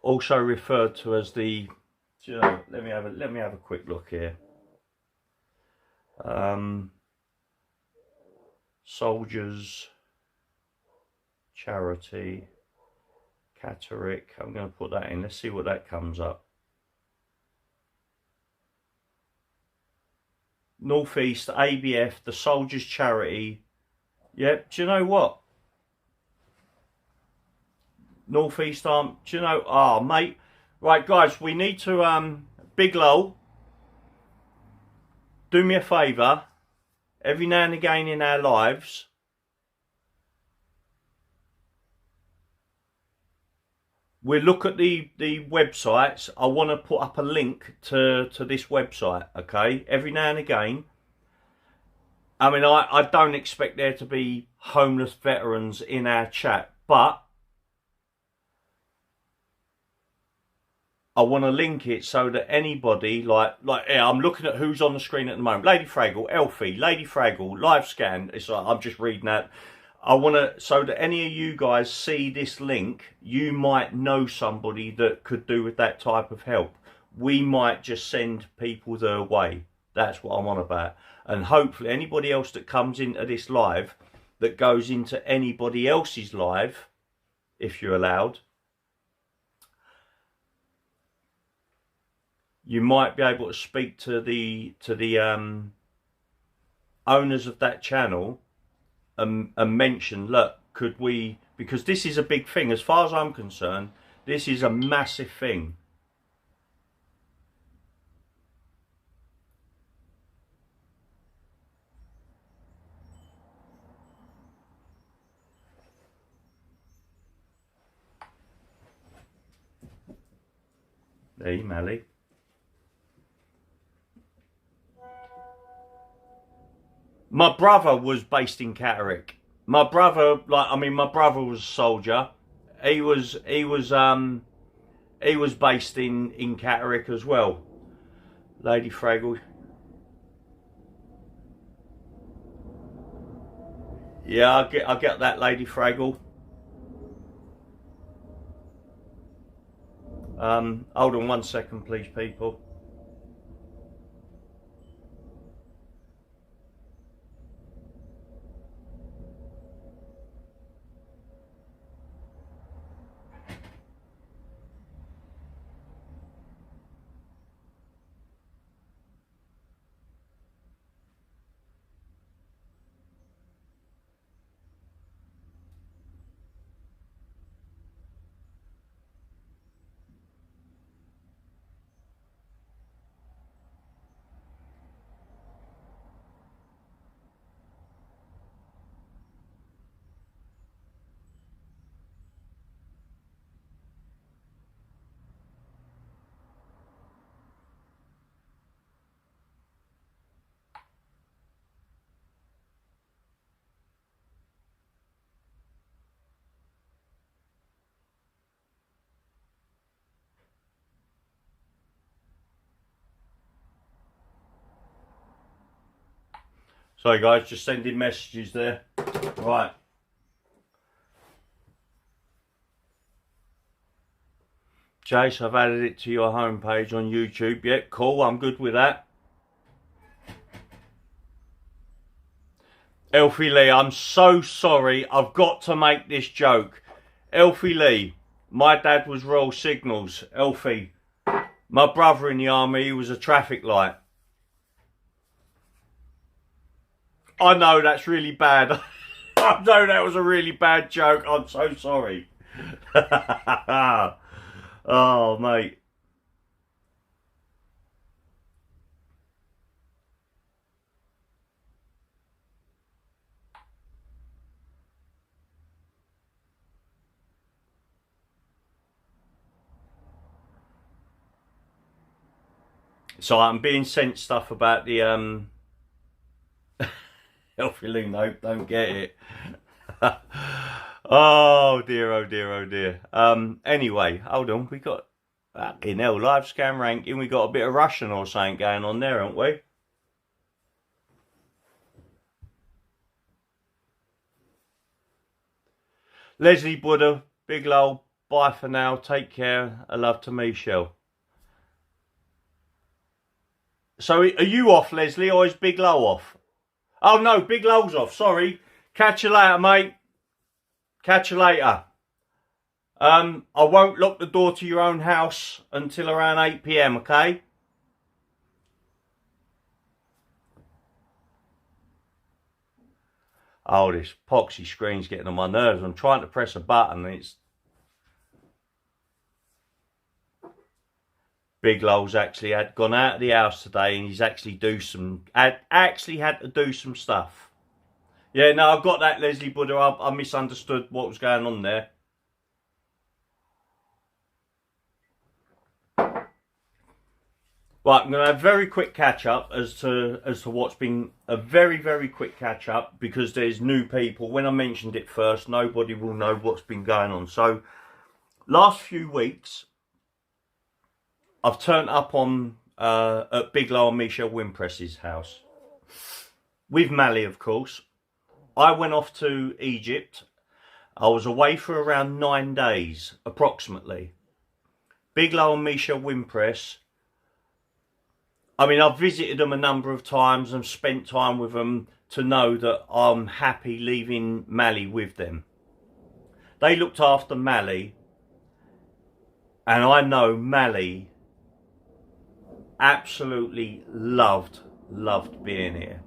Also referred to as the, you know, let me have a quick look here. Soldiers Charity Catterick. I'm going to put that in. Let's see what that comes up. Northeast ABF, the Soldiers Charity. Yep. Do you know what? Northeast Arm. Do you know? Oh, mate. Right, guys. We need to. Big Lol. Do me a favour. Every now and again in our lives, we'll look at the websites. I want to put up a link to this website, okay? Every now and again. I mean, I don't expect there to be homeless veterans in our chat, but I want to link it so that anybody, like yeah, I'm looking at who's on the screen at the moment. Lady Fraggle, Elfie, Lady Fraggle, live scan. It's like, I'm just reading that. I want to, so that any of you guys see this link, you might know somebody that could do with that type of help. We might just send people their way. That's what I'm on about. And hopefully anybody else that comes into this live, that goes into anybody else's live, if you're allowed, you might be able to speak to the owners of that channel and mention, look, could we, because this is a big thing. As far as I'm concerned, this is a massive thing. Hey, Mally. My brother was based in Catterick. My brother, my brother was a soldier. He was based in Catterick as well. Lady Fraggle. Yeah, I get that, Lady Fraggle. Hold on 1 second, please, people. Sorry guys, just sending messages there. Right. Jace, I've added it to your homepage on YouTube. Yep, cool, I'm good with that. Elfie Lee, I'm so sorry. I've got to make this joke. Elfie Lee, my dad was Royal Signals. Elfie, my brother in the army, he was a traffic light. I know that's really bad. I know that was a really bad joke. I'm so sorry. Oh, mate. So I'm being sent stuff about the healthy loon. No, don't get it. Oh dear, oh dear, oh dear. Anyway, hold on. We got in hell live scam ranking. We got a bit of Russian or something going on there, haven't we? Leslie Buddha, big lol. Bye for now. Take care. A love to Michelle. So are you off, Leslie, or is Big Low off? Oh no, Big Low's off. Sorry. Catch you later, mate. Catch you later. I won't lock the door to your own house until around 8 PM, okay? Oh, this poxy screen's getting on my nerves. I'm trying to press a button and it's... Big Low's actually had gone out of the house today and he's actually actually had to do some stuff. Yeah, no, I've got that, Leslie Buddha. I misunderstood what was going on there. Right, I'm going to have a very quick catch up as to what's been a very, very quick catch up because there's new people. When I mentioned it first, nobody will know what's been going on. So, last few weeks, I've turned up on at Big Low and Michelle Wimpress's house with Mally, of course. I went off to Egypt. I was away for around 9 days, approximately. Big Low and Michelle Wimpress. I mean, I've visited them a number of times and spent time with them to know that I'm happy leaving Mally with them. They looked after Mally, and I know Mally absolutely loved being here.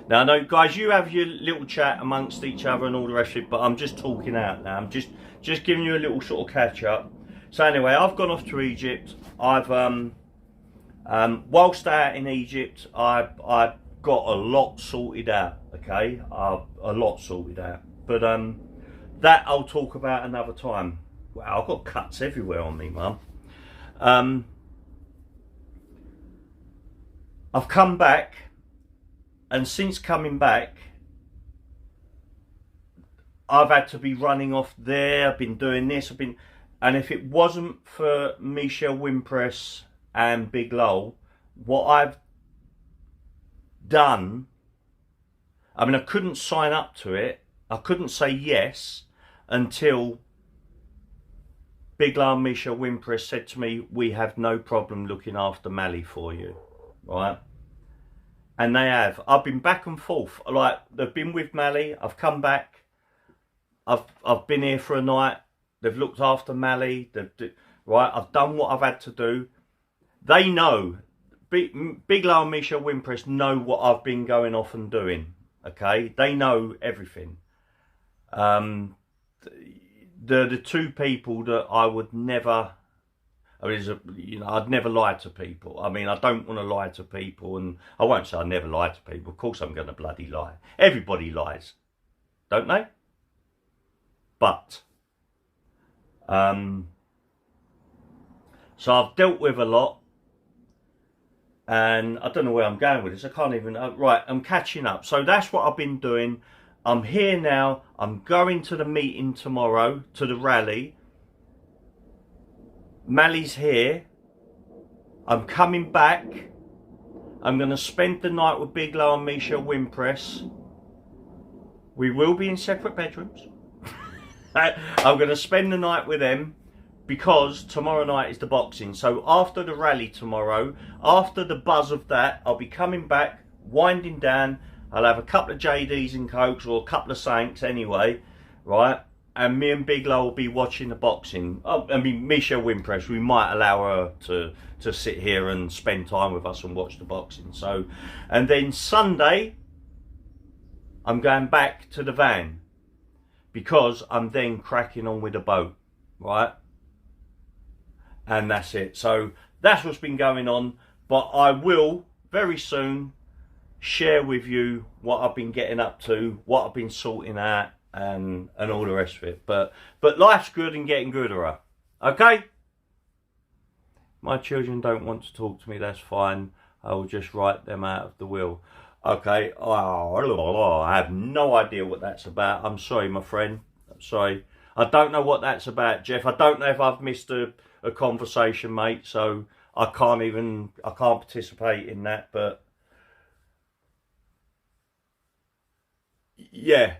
Now, I know, guys, you have your little chat amongst each other and all the rest of it, but I'm just talking out now. I'm just giving you a little sort of catch up. So anyway, I've gone off to Egypt. I've whilst out in Egypt, I got a lot sorted out. Okay, a lot sorted out. But that I'll talk about another time. Wow, I've got cuts everywhere on me, Mum. I've come back, and since coming back, I've had to be running off there. I've been doing this. And if it wasn't for Michelle Wimpress and Big Low, what I've done, I mean, I couldn't sign up to it. I couldn't say yes until Big Low and Michelle Wimpress said to me, we have no problem looking after Mally for you, right? And they have. I've been back and forth. Like, they've been with Mally. I've come back. I've been here for a night. They've looked after Mally. Right? I've done what I've had to do. They know. Big Low and Michelle Wimpress know what I've been going off and doing. Okay? They know everything. The two people that I would never... I mean, you know, I'd never lie to people. I mean, I don't want to lie to people, and I won't say I never lie to people. Of course I'm going to bloody lie. Everybody lies, don't they? But, so I've dealt with a lot, and I don't know where I'm going with this. I can't even, right, I'm catching up. So that's what I've been doing. I'm here now. I'm going to the meeting tomorrow, to the rally. Mally's here. I'm coming back. I'm going to spend the night with Big Low and Michelle Wimpress. We will be in separate bedrooms. I'm going to spend the night with them because tomorrow night is the boxing. So after the rally tomorrow, after the buzz of that, I'll be coming back, winding down. I'll have a couple of JDs and Cokes, or a couple of Saints anyway, right? And me and Big Low will be watching the boxing. Oh, I mean, Michelle Wimpress, we might allow her to sit here and spend time with us and watch the boxing. So, and then Sunday, I'm going back to the van because I'm then cracking on with the boat. right? And that's it. So that's what's been going on. But I will very soon share with you what I've been getting up to, what I've been sorting out, and all the rest of it. But life's good and getting gooder. Okay? My children don't want to talk to me, that's fine. I will just write them out of the will. Okay, oh, I have no idea what that's about. I'm sorry, my friend. I'm sorry. I don't know what that's about, Jeff. I don't know if I've missed a conversation, mate, so I can't participate in that, but yeah.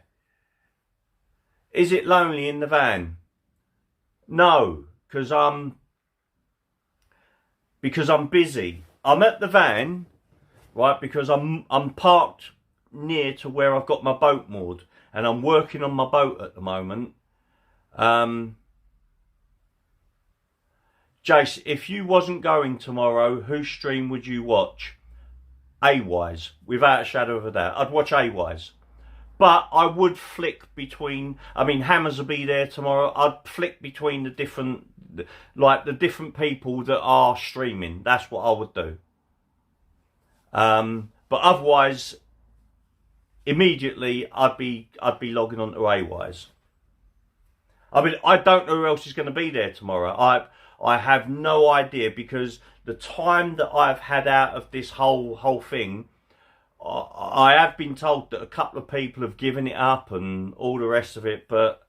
Is it lonely in the van? No, because I'm busy. I'm at the van, right, because I'm parked near to where I've got my boat moored, and I'm working on my boat at the moment. Jace, if you wasn't going tomorrow, whose stream would you watch? A-Wise, without a shadow of a doubt. I'd watch A-Wise. But I would flick between, I mean, Hammers will be there tomorrow. I'd flick between the different people that are streaming. That's what I would do. But otherwise, immediately I'd be logging on to A-Wise. I mean, I don't know who else is going to be there tomorrow. I have no idea, because the time that I've had out of this whole thing, I have been told that a couple of people have given it up and all the rest of it, but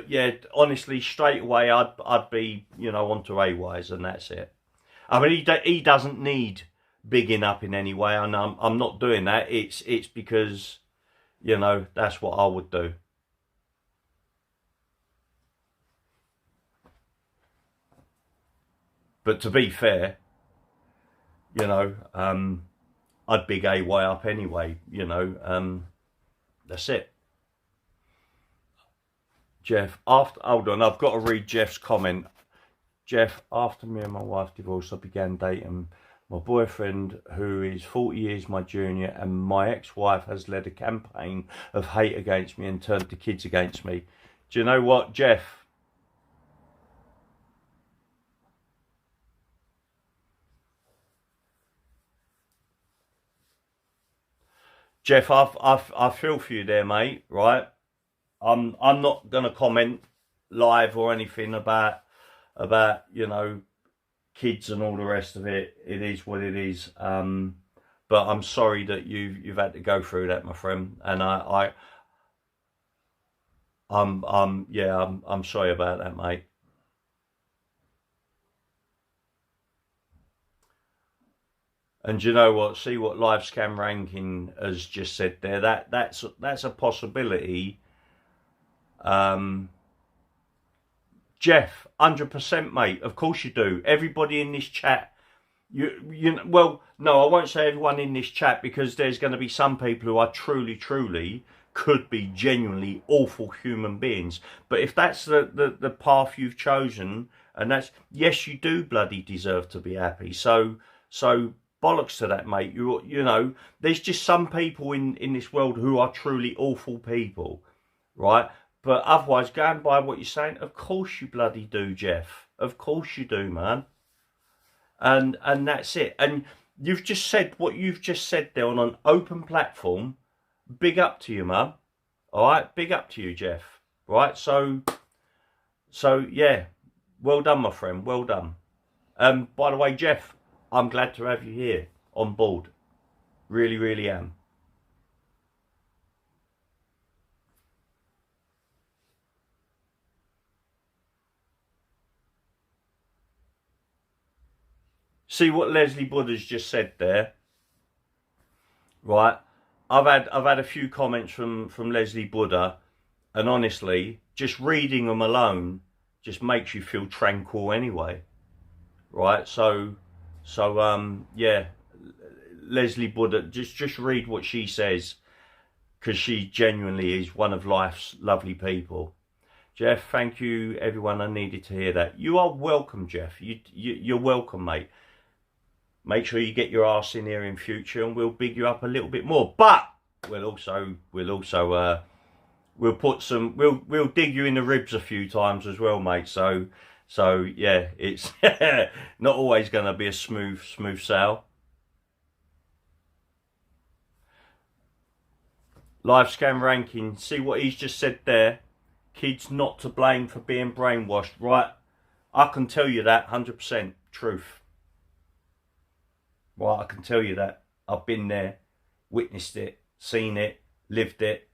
yeah, honestly, straight away I'd be, you know, onto A-Wise, and that's it. I mean, he doesn't need bigging up in any way, and I'm not doing that. It's because, you know, that's what I would do. But to be fair, you know, I'd big A-Way up anyway, you know, that's it. Jeff, hold on, I've got to read Jeff's comment. Jeff, after me and my wife divorced, I began dating my boyfriend, who is 40 years my junior, and my ex-wife has led a campaign of hate against me and turned the kids against me. Do you know what, Jeff? Jeff, I feel for you there, mate, right? I'm not gonna comment live or anything about you know, kids and all the rest of it. It is what it is. But I'm sorry that you've had to go through that, my friend. And I'm sorry about that, mate. And you know what? See what live scam ranking has just said there. That's a possibility. Jeff, 100%, mate. Of course you do. Everybody in this chat, well, no, I won't say everyone in this chat, because there's going to be some people who are truly could be genuinely awful human beings. But if that's the path you've chosen, and that's, yes, you do bloody deserve to be happy. So bollocks to that, mate. You know, there's just some people in this world who are truly awful people, right? But otherwise, going by what you're saying, of course you bloody do, Jeff. Of course you do, man. And that's it. And you've just said what you've just said there on an open platform. Big up to you, man. All right, big up to you, Jeff. Right, so yeah, well done, my friend. Well done. By the way, Jeff, I'm glad to have you here on board. Really am. See what Leslie Buddha's just said there, right? I've had a few comments from Leslie Buddha, and honestly, just reading them alone just makes you feel tranquil anyway, right? So yeah, Leslie Buddha, just read what she says, because she genuinely is one of life's lovely people. Jeff, thank you, everyone. I needed to hear that. You are welcome, Jeff. You're welcome, mate. Make sure you get your arse in here in future, and we'll big you up a little bit more. But we'll also we'll put some, we'll dig you in the ribs a few times as well, mate. So yeah, it's not always going to be a smooth sail. Live scan ranking. See what he's just said there. Kids not to blame for being brainwashed. Right, I can tell you that 100% truth. Right, I can tell you that. I've been there, witnessed it, seen it, lived it.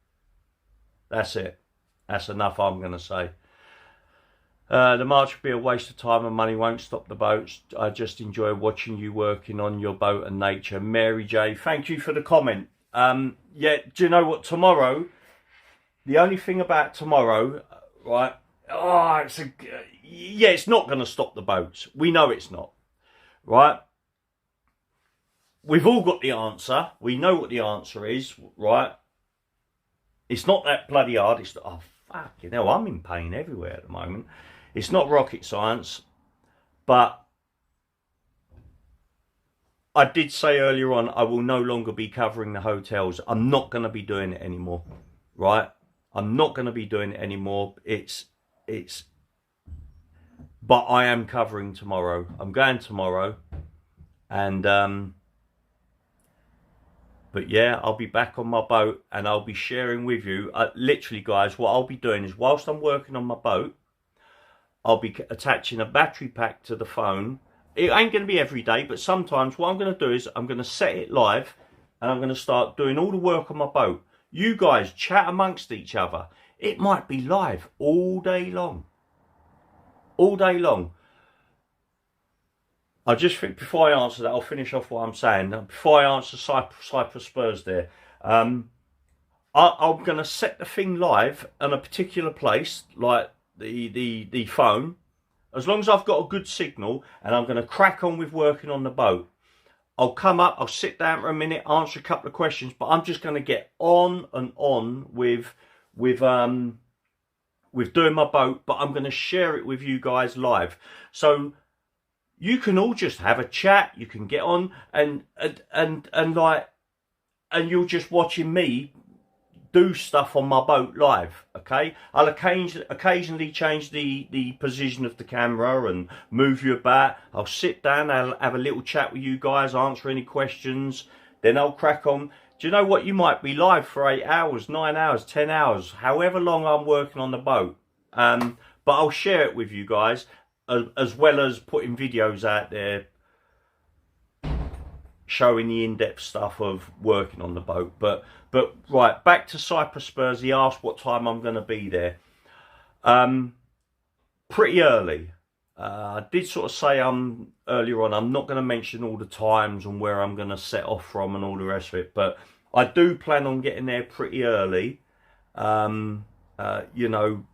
That's it. That's enough, I'm going to say. The march will be a waste of time and money, won't stop the boats. I just enjoy watching you working on your boat and nature. Mary J, thank you for the comment. Yeah, do you know what? Tomorrow, the only thing about tomorrow, right? Oh, it's not going to stop the boats. We know it's not, right? We've all got the answer. We know what the answer is, right? It's not that bloody hard. It's, oh, fucking hell, I'm in pain everywhere at the moment. It's not rocket science, but I did say earlier on, I will no longer be covering the hotels. I'm not going to be doing it anymore, right? I'm not going to be doing it anymore. But I am covering tomorrow. I'm going tomorrow, and but yeah, I'll be back on my boat and I'll be sharing with you. Literally, guys, what I'll be doing is whilst I'm working on my boat, I'll be attaching a battery pack to the phone. It ain't going to be every day, but sometimes what I'm going to do is I'm going to set it live and I'm going to start doing all the work on my boat. You guys chat amongst each other. It might be live all day long. All day long. I just think before I answer that, I'll finish off what I'm saying. Before I answer Cyprus Spurs there, I'm going to set the thing live in a particular place, like the phone, as long as I've got a good signal, and I'm going to crack on with working on the boat. I'll come up, I'll sit down for a minute, answer a couple of questions, but I'm just going to get on and on with doing my boat, but I'm going to share it with you guys live. So you can all just have a chat, you can get on and you're just watching me do stuff on my boat live, okay? I'll occasionally change the position of the camera and move you about. I'll sit down, I'll have a little chat with you guys, answer any questions, then I'll crack on. Do you know what? You might be live for 8 hours, 9 hours, 10 hours, however long I'm working on the boat. But I'll share it with you guys, as well as putting videos out there showing the in-depth stuff of working on the boat. But right, back to Cyprus Spurs. He asked what time I'm going to be there. Pretty early. I did sort of say earlier on, I'm not going to mention all the times and where I'm going to set off from and all the rest of it, but I do plan on getting there pretty early, you know,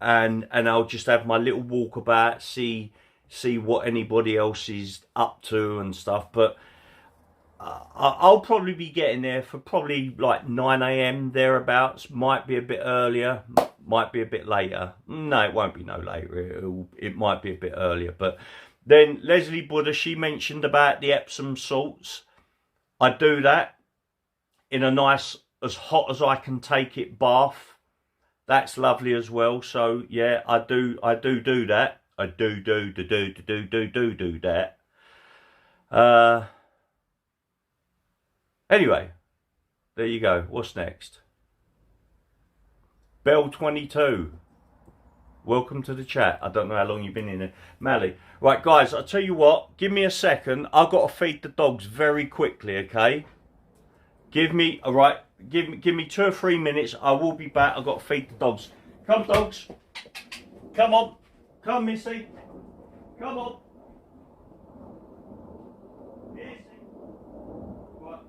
and I'll just have my little walkabout, see what anybody else is up to and stuff. But I'll probably be getting there for probably like 9 AM thereabouts. Might be a bit earlier, might be a bit later. No, it won't be no later. It might be a bit earlier. But then Leslie Buddha, she mentioned about the Epsom salts. I do that in a nice, as hot as I can take it, bath. That's lovely as well. So yeah, I do that. I do that. Anyway, there you go. What's next? Bell 22. Welcome to the chat. I don't know how long you've been in there. Mally. Right, guys, I'll tell you what. Give me a second. I've got to feed the dogs very quickly, okay? Give me 2 or 3 minutes. I will be back. I've got to feed the dogs. Come, dogs. Come on. Come, Missy. Come on. Missy. Right.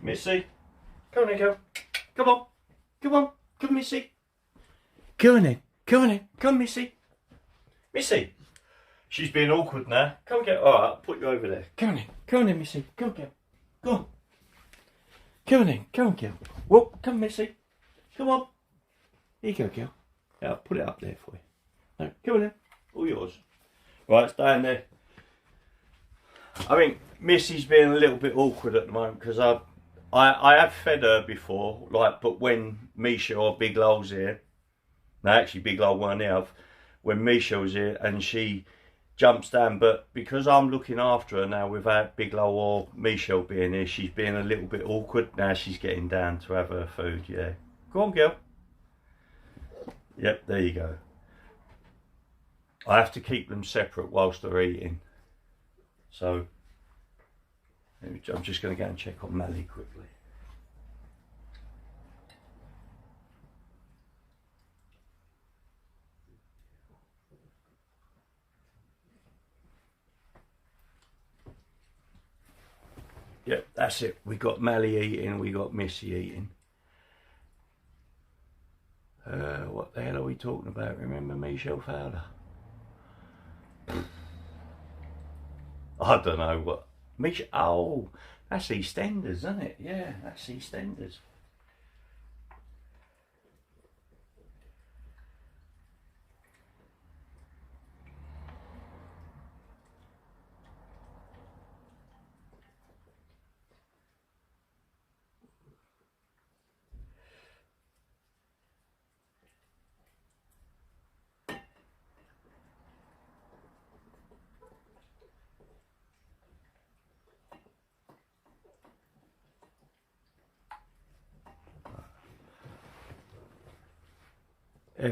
Missy. Come on then, girl. Come on. Come on. Come, Missy. Come on then. Come on then. Come, Missy. Missy. She's being awkward now. Come on, girl. Alright, I'll put you over there. Come on then. Come on then, Missy. Come on, girl. Go on. Come on then. Come on, girl. Whoop. Come, Missy. Come on. Here you go, girl. Yeah, I'll put it up there for you. No, come on then. All yours. Right, it's down there. I think Missy's being a little bit awkward at the moment because I have fed her before, like, but when Misha or Big Lol's here, no, actually Big Lol weren't here, when Misha was here and she jumps down, but because I'm looking after her now without Big Lol or Misha being here, she's being a little bit awkward. Now she's getting down to have her food, yeah. Go on, girl. Yep, there you go. I have to keep them separate whilst they're eating. So, I'm just going to go and check on Mally quickly. Yep, that's it. We got Mally eating, we got Missy eating. What the hell are we talking about? Remember Michelle Fowler? I don't know what. Oh, that's EastEnders, isn't it? Yeah, that's EastEnders.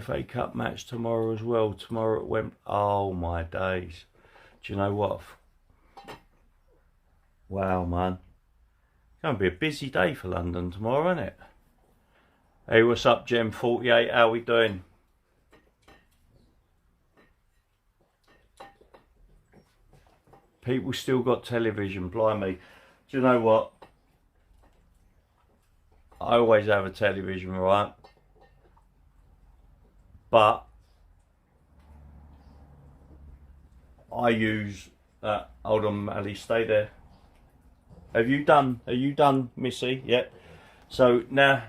FA Cup match tomorrow as well. Tomorrow at Wembley. Oh my days. Do you know what? Wow, man. It's going to be a busy day for London tomorrow, isn't it? Hey, what's up, Gem 48? How we doing? People still got television, blimey. Do you know what? I always have a television, right? But I use hold on, Ali, stay there. Are you done, Missy? Yep. So now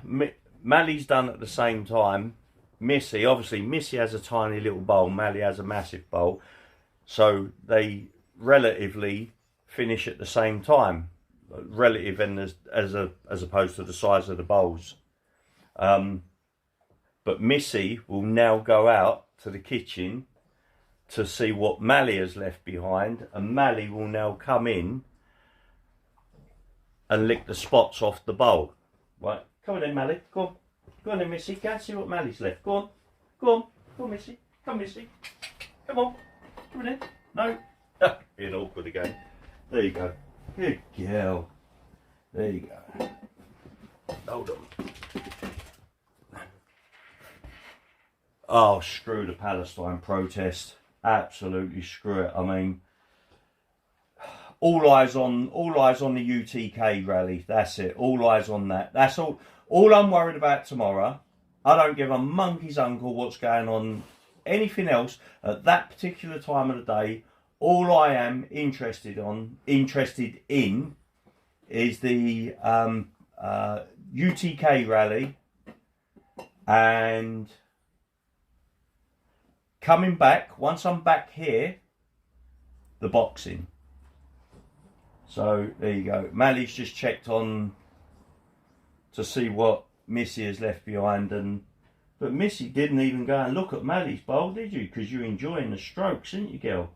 Mally's done at the same time. Missy, obviously Missy has a tiny little bowl, Mally has a massive bowl. So they relatively finish at the same time. Relative and as opposed to the size of the bowls. But Missy will now go out to the kitchen to see what Mally has left behind, and Mally will now come in and lick the spots off the bowl. Right, come on then, Mally. Go on then, Missy. Go and see what Mally's left. Go on, Missy. Come, Missy. Come on in. No, being awkward again. There you go. Good girl. There you go. Hold on. Oh, screw the Palestine protest. Absolutely screw it. I mean, all eyes on the U.T.K rally. That's it. All eyes on that. That's all. All I'm worried about tomorrow. I don't give a monkey's uncle what's going on. Anything else at that particular time of the day. All I am interested in is the U.T.K rally and coming back, once I'm back here, the boxing. So there you go. Mally's just checked on to see what Missy has left behind, but Missy didn't even go and look at Mally's bowl, did you? Because you're enjoying the strokes, aren't you, girl?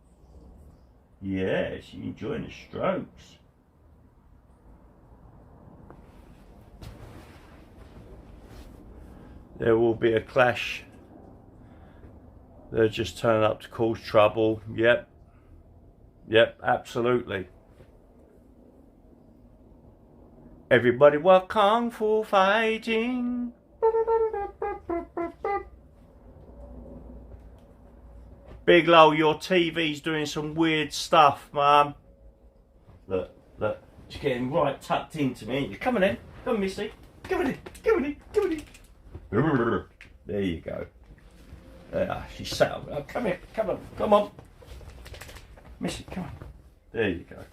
Yes, you're enjoying the strokes. There will be a clash. They're just turning up to cause trouble. Yep, absolutely. Everybody was kung fu fighting. Big Lol, your TV's doing some weird stuff, Mum. Look. She's getting right tucked into me. Come on in. Come on, Missy. Come on in. Come on in. Come on in. There you go. She's sat up. Oh, come here. Come on. Come on. Missy, come on. There you go.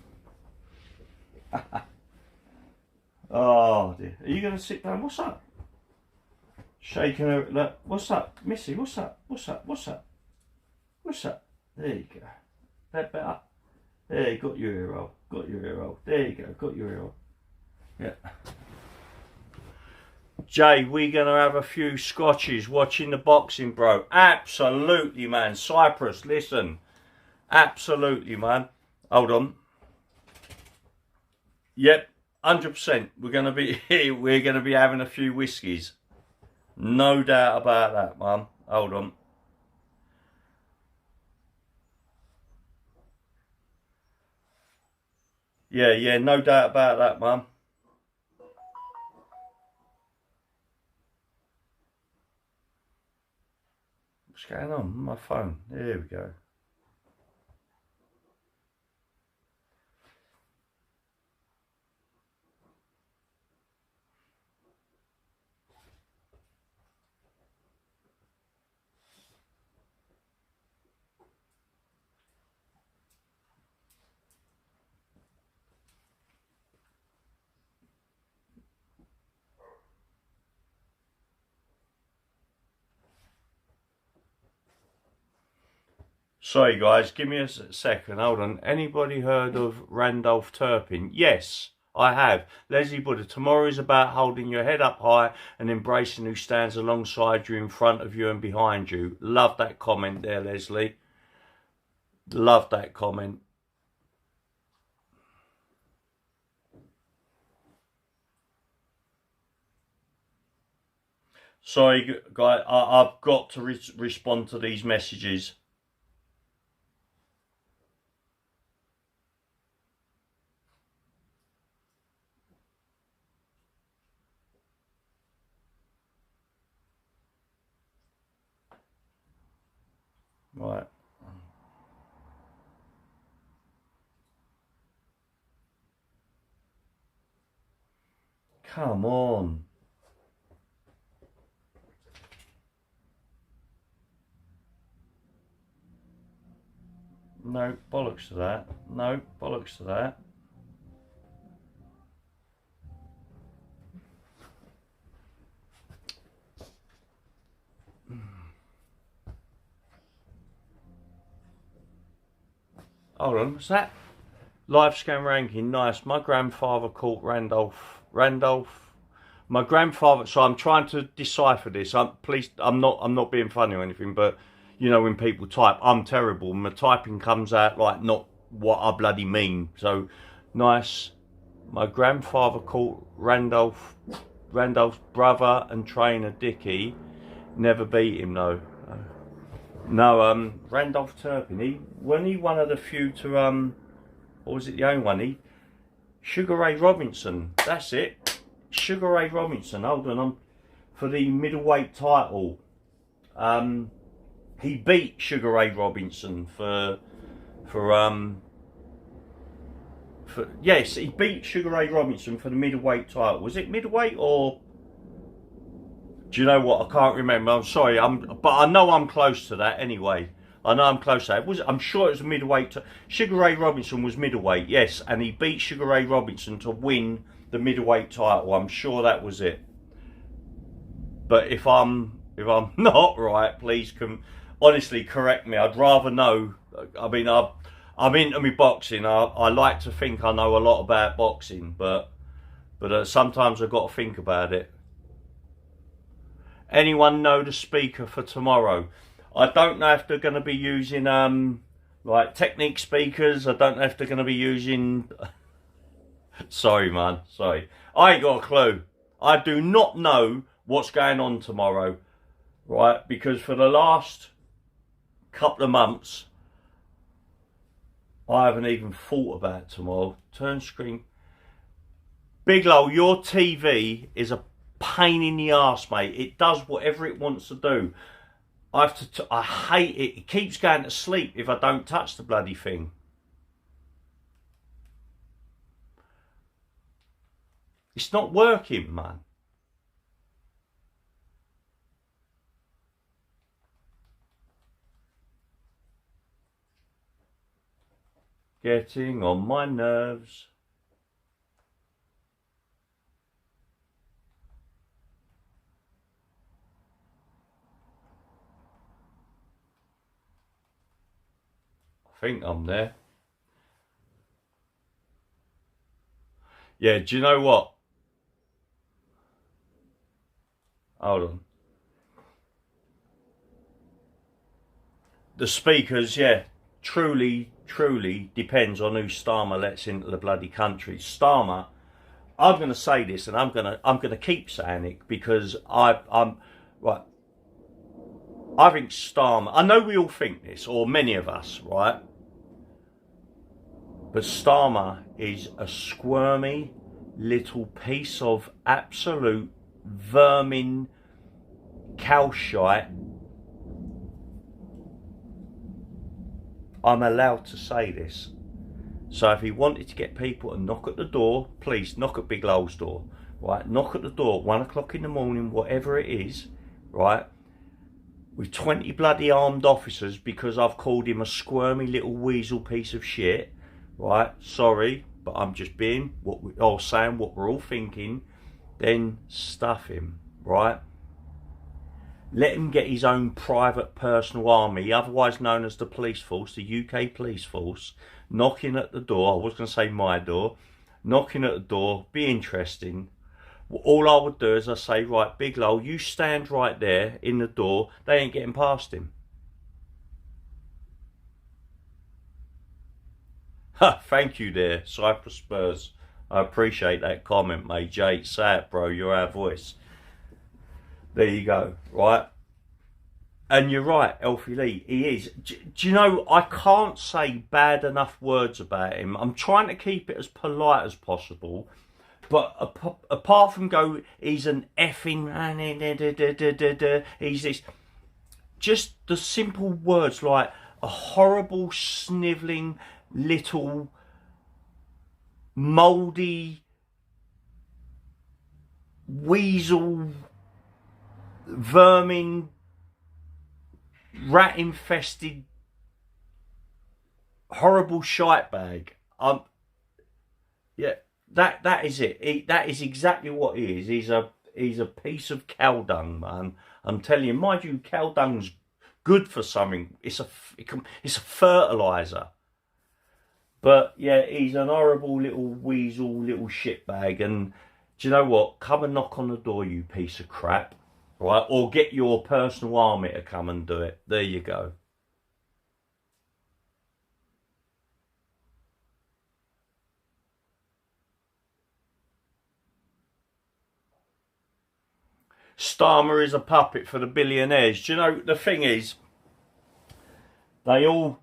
Oh dear. Are you going to sit down? What's up? Shaking her. Look. What's up? Missy, what's up? What's up? What's up? What's up? There you go. That better. There, you got your ear roll. Got your ear roll. There you go. Got your ear roll. Yeah. Jay, we're going to have a few scotches watching the boxing, bro. Absolutely, man. Cyprus, listen. Absolutely, man. Hold on. Yep, 100%. We're going to be having a few whiskies. No doubt about that, man. Hold on. Yeah, no doubt about that, man. What's going on? My phone. There we go. Sorry guys, give me a second, hold on. Anybody heard of Randolph Turpin? Yes, I have. Leslie Buddha, tomorrow is about holding your head up high and embracing who stands alongside you, in front of you and behind you. Love that comment there, Leslie. Love that comment. Sorry guys, I've got to respond to these messages. Right. Come on. No, bollocks to that. No, bollocks to that. Hold on, what's that? Live scan ranking, nice. My grandfather called Randolph. My grandfather. So I'm trying to decipher this. I'm not being funny or anything, but you know when people type, I'm terrible. My typing comes out like not what I bloody mean. So nice. My grandfather called Randolph's brother and trainer Dickie. Never beat him though. No, Randolph Turpin. Wasn't he one of the few to or was it the only one? Sugar Ray Robinson. That's it. Sugar Ray Robinson. Hold on, for the middleweight title. He beat Sugar Ray Robinson for yes, he beat Sugar Ray Robinson for the middleweight title. Was it middleweight or? Do you know what? I can't remember. I'm sorry. But I know I'm close to that anyway. I know I'm close to that. I'm sure it was a middleweight. Sugar Ray Robinson was middleweight, yes, and he beat Sugar Ray Robinson to win the middleweight title. I'm sure that was it. But if I'm not right, please honestly correct me. I'd rather know. I mean, I'm into me boxing. I like to think I know a lot about boxing, but sometimes I've got to think about it. Anyone know the speaker for tomorrow? I don't know if they're going to be using like Technique speakers. I don't know if they're going to be using. Sorry, man. Sorry, I ain't got a clue. I do not know what's going on tomorrow, right? Because for the last couple of months, I haven't even thought about tomorrow. Turn screen. Big Low, your TV is a pain in the arse, mate. It does whatever it wants to do. I hate it. It keeps going to sleep if I don't touch the bloody thing. It's not working, man. Getting on my nerves. I think I'm there. Yeah, do you know what? Hold on. The speakers, yeah, truly depends on who Starmer lets into the bloody country. Starmer, I'm going to say this, and I'm going to keep saying it because I'm right. I think Starmer. I know we all think this, or many of us, right? But Starmer is a squirmy little piece of absolute vermin, cow shite. I'm allowed to say this. So if he wanted to get people to knock at the door, please knock at Big Lowell's door, right? Knock at the door at 1 o'clock in the morning, whatever it is, right? With 20 bloody armed officers because I've called him a squirmy little weasel piece of shit, right? Sorry, but I'm just being saying what we're all thinking. Then stuff him, right? Let him get his own private personal army, otherwise known as the police force, the U.K. police force, knocking at the door. I was going to say my door. Knocking at the door, be interesting. All I would do is I say, right, Big Lowell, you stand right there in the door. They ain't getting past him. Thank you there, Cyprus Spurs. I appreciate that comment, mate. Jake, say it, bro. You're our voice. There you go, right? And you're right, Elfie Lee, he is. Do you know, I can't say bad enough words about him. I'm trying to keep it as polite as possible. But apart from go, he's an effing, he's this. Just the simple words like a horrible, snivelling, little, mouldy, weasel, vermin, rat infested, horrible shite bag. Yeah, that is it. That is exactly what he is. He's a piece of cow dung, man. I'm telling you, mind you, cow dung's good for something. It's a fertilizer. But yeah, he's an horrible little weasel, little shitbag. And do you know what? Come and knock on the door, you piece of crap. Right? Or get your personal army to come and do it. There you go. Starmer is a puppet for the billionaires. Do you know, the thing is, all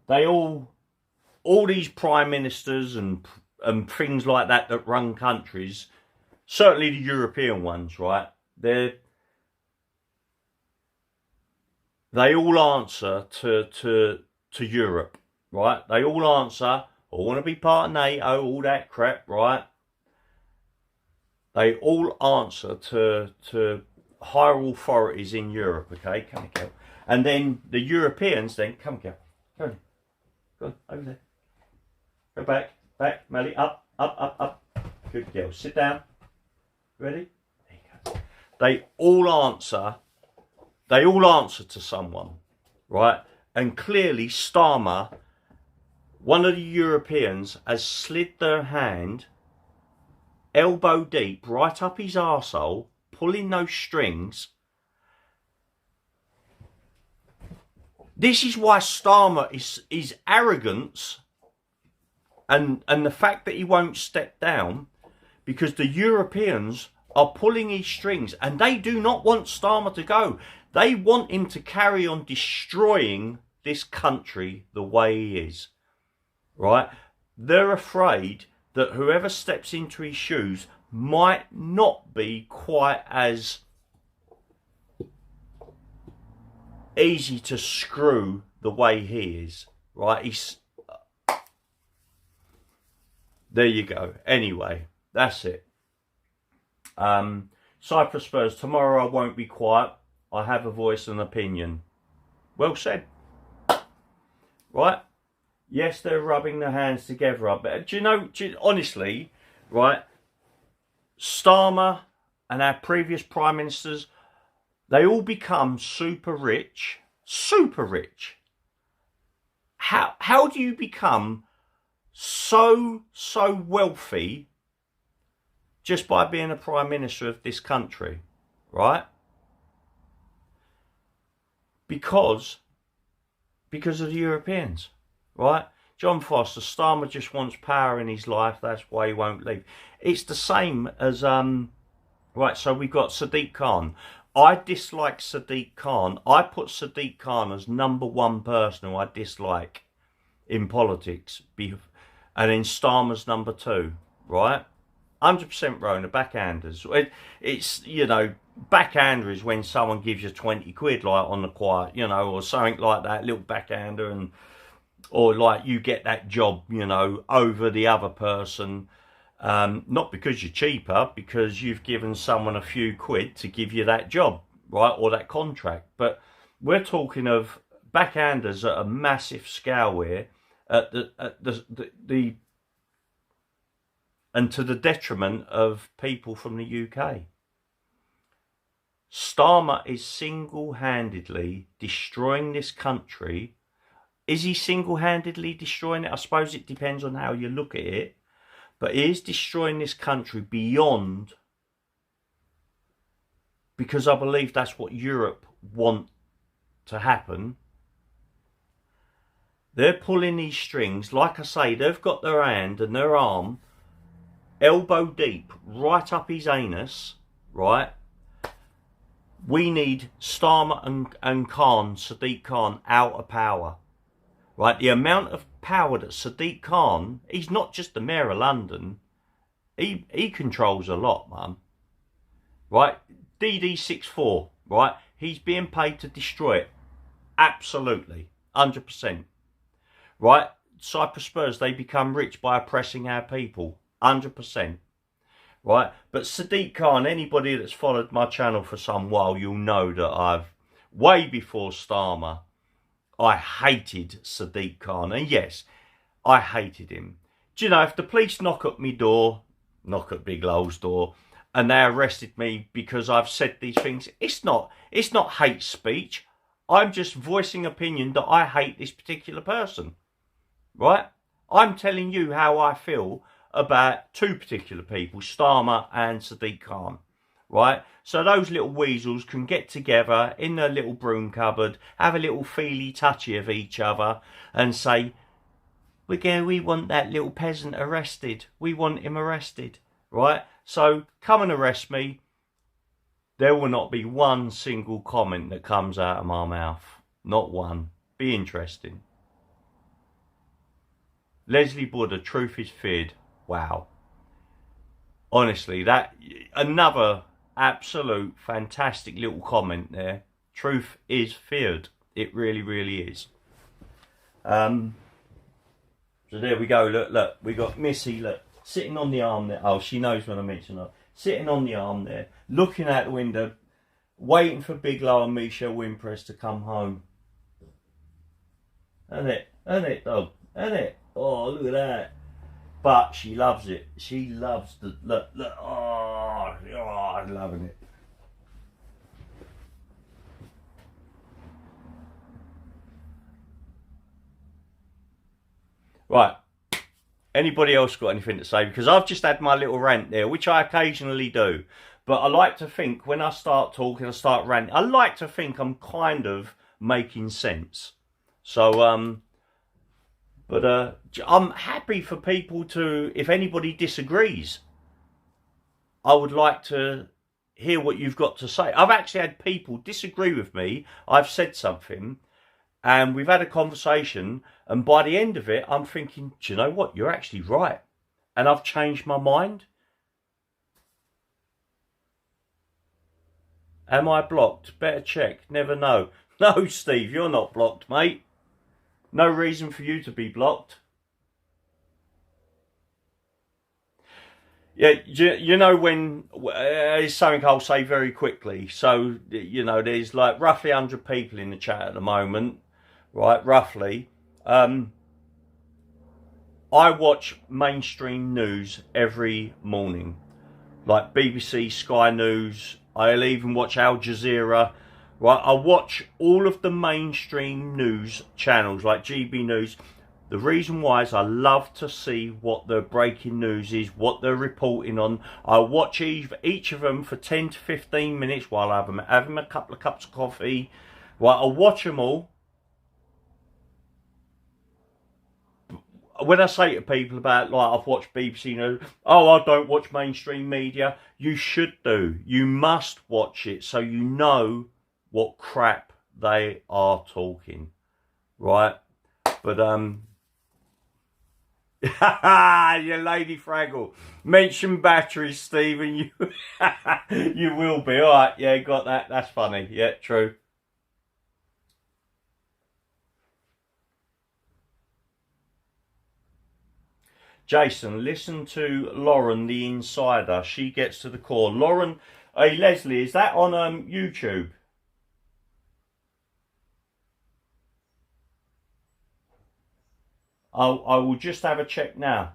these prime ministers and things like that run countries, certainly the European ones, right? They all answer to Europe, right? They all answer, I want to be part of NATO, all that crap, right? They all answer to higher authorities in Europe, okay? Come here, Kel. And then the Europeans then, come here, Kel. Go on, over there. Go back, Melly, up. Good girl, sit down. Ready? There you go. They all answer to someone, right? And clearly Starmer, one of the Europeans, has slid their hand elbow deep right up his arsehole, pulling those strings. This is why Starmer is arrogance and the fact that he won't step down, because the Europeans are pulling his strings and they do not want Starmer to go. They want him to carry on destroying this country the way he is, right? They're afraid that whoever steps into his shoes might not be quite as easy to screw the way he is, right? There you go. Anyway, that's it. Cyprus Spurs, tomorrow I won't be quiet. I have a voice and opinion. Well said. Right? Yes, they're rubbing their hands together. But do you know, honestly, right, Starmer and our previous prime ministers, they all become super rich. Super rich. How do you become so wealthy just by being a prime minister of this country, right? Because of the Europeans, right? John Foster, Starmer just wants power in his life. That's why he won't leave. It's the same as right. So we've got Sadiq Khan. I dislike Sadiq Khan. I put Sadiq Khan as #1 person who I dislike in politics, and then Starmer's #2, right? 100% Rona, backhanders. It's, you know, backhander is when someone gives you 20 quid, like on the quiet, you know, or something like that, little backhander, and or like you get that job, you know, over the other person. Not because you're cheaper, because you've given someone a few quid to give you that job, right, or that contract. But we're talking of backhanders at a massive scale here, at the and to the detriment of people from the UK. Starmer is single-handedly destroying this country. Is he single-handedly destroying it? I suppose it depends on how you look at it. But he is destroying this country beyond, because I believe that's what Europe want to happen. They're pulling these strings. Like I say, they've got their hand and their arm elbow deep right up his anus, right? We need Starmer and Khan, Sadiq Khan, out of power. Right, the amount of power that Sadiq Khan, he's not just the mayor of London, he controls a lot, man. Right, DD64, right, he's being paid to destroy it. Absolutely, 100%. Right, Cyprus Spurs, they become rich by oppressing our people, 100%. Right, but Sadiq Khan, anybody that's followed my channel for some while, you'll know that I've, way before Starmer, I hated Sadiq Khan. And yes, I hated him. Do you know, if the police knock at me door, knock at Big Lowell's door, and they arrested me because I've said these things, it's not hate speech. I'm just voicing opinion that I hate this particular person. Right? I'm telling you how I feel about two particular people, Starmer and Sadiq Khan. Right, so those little weasels can get together in their little broom cupboard, have a little feely touchy of each other, and say, we want that little peasant arrested. We want him arrested. Right, so come and arrest me. There will not be one single comment that comes out of my mouth. Not one. Be interesting. Leslie Buddha, truth is feared. Wow. Honestly, that another absolute fantastic little comment there. Truth is feared. It really, really is. So there we go. Look, we got Missy, look, sitting on the arm there. Oh, she knows when I mention her. Sitting on the arm there, looking out the window, waiting for Big Low and Michelle Wimpress to come home. Isn't it, dog? Isn't it? Oh, look at that. But she loves it. She loves the look. Oh, I'm loving it. Right. Anybody else got anything to say? Because I've just had my little rant there, which I occasionally do. But I like to think when I start talking, I start ranting. I like to think I'm kind of making sense. So, but I'm happy for people to, if anybody disagrees, I would like to hear what you've got to say. I've actually had people disagree with me. I've said something and we've had a conversation, and by the end of it, I'm thinking, do you know what? You're actually right. And I've changed my mind. Am I blocked? Better check. Never know. No, Steve, you're not blocked, mate. No reason for you to be blocked. Yeah, you know when it's something I'll say very quickly. So you know, there's like roughly 100 people in the chat at the moment, right? Roughly. I watch mainstream news every morning, like BBC, Sky News. I'll even watch Al Jazeera. Right, I watch all of the mainstream news channels like GB News. The reason why is I love to see what the breaking news is, what they're reporting on. I watch each of them for 10 to 15 minutes while I'm having a couple of cups of coffee. Right, I watch them all. When I say to people about, like, I've watched BBC News, oh, I don't watch mainstream media. You should do. You must watch it so you know what crap they are talking. Right? But, you lady Fraggle. Mention batteries, Stephen. You you will be. Alright, yeah, got that. That's funny. Yeah, true. Jason, listen to Lauren the Insider. She gets to the core. Lauren, hey Leslie, is that on YouTube? I will just have a check now.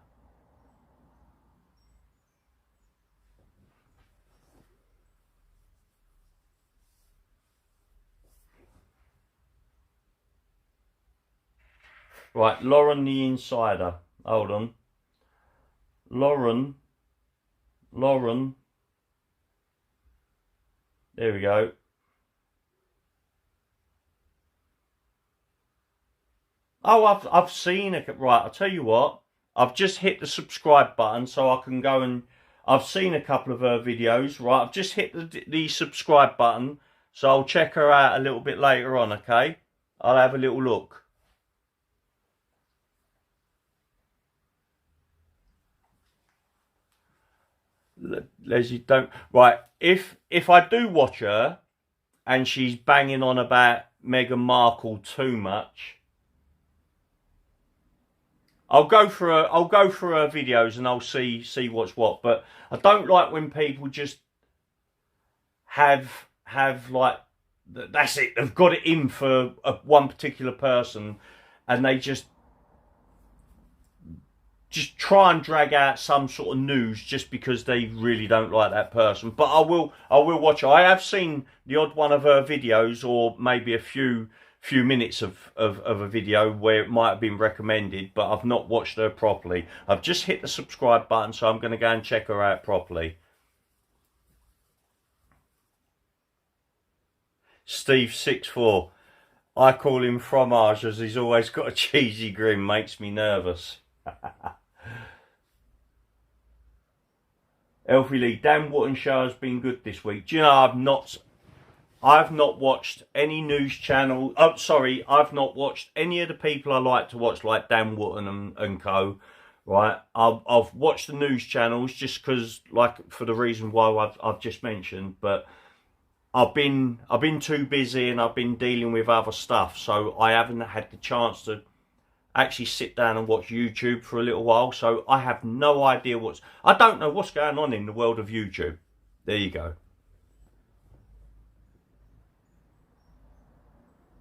Right, Lauren the Insider. Hold on. Lauren. There we go. Oh, I've seen it. Right, I'll tell you what. I've just hit the subscribe button so I can go and... I've seen a couple of her videos. Right, I've just hit the subscribe button. So I'll check her out a little bit later on, okay? I'll have a little look. Leslie, don't... Right, if I do watch her and she's banging on about Meghan Markle too much... I'll go for her videos and I'll see what's what. But I don't like when people just have like, that's it. They've got it in for one particular person, and they just try and drag out some sort of news just because they really don't like that person. But I will watch her. I have seen the odd one of her videos, or maybe a few minutes of a video where it might have been recommended, but I've not watched her properly. I've just hit the subscribe button, so I'm going to go and check her out properly. Steve64. I call him Fromage as he's always got a cheesy grin, makes me nervous. Elfie Lee, Dan Wotton show has been good this week. Do you know, I've not watched any news channel. Oh, sorry, I've not watched any of the people I like to watch, like Dan Wotton and co. Right, I've watched the news channels just because, like, for the reason why I've just mentioned. But I've been too busy and I've been dealing with other stuff, so I haven't had the chance to actually sit down and watch YouTube for a little while. So I have no idea I don't know what's going on in the world of YouTube. There you go.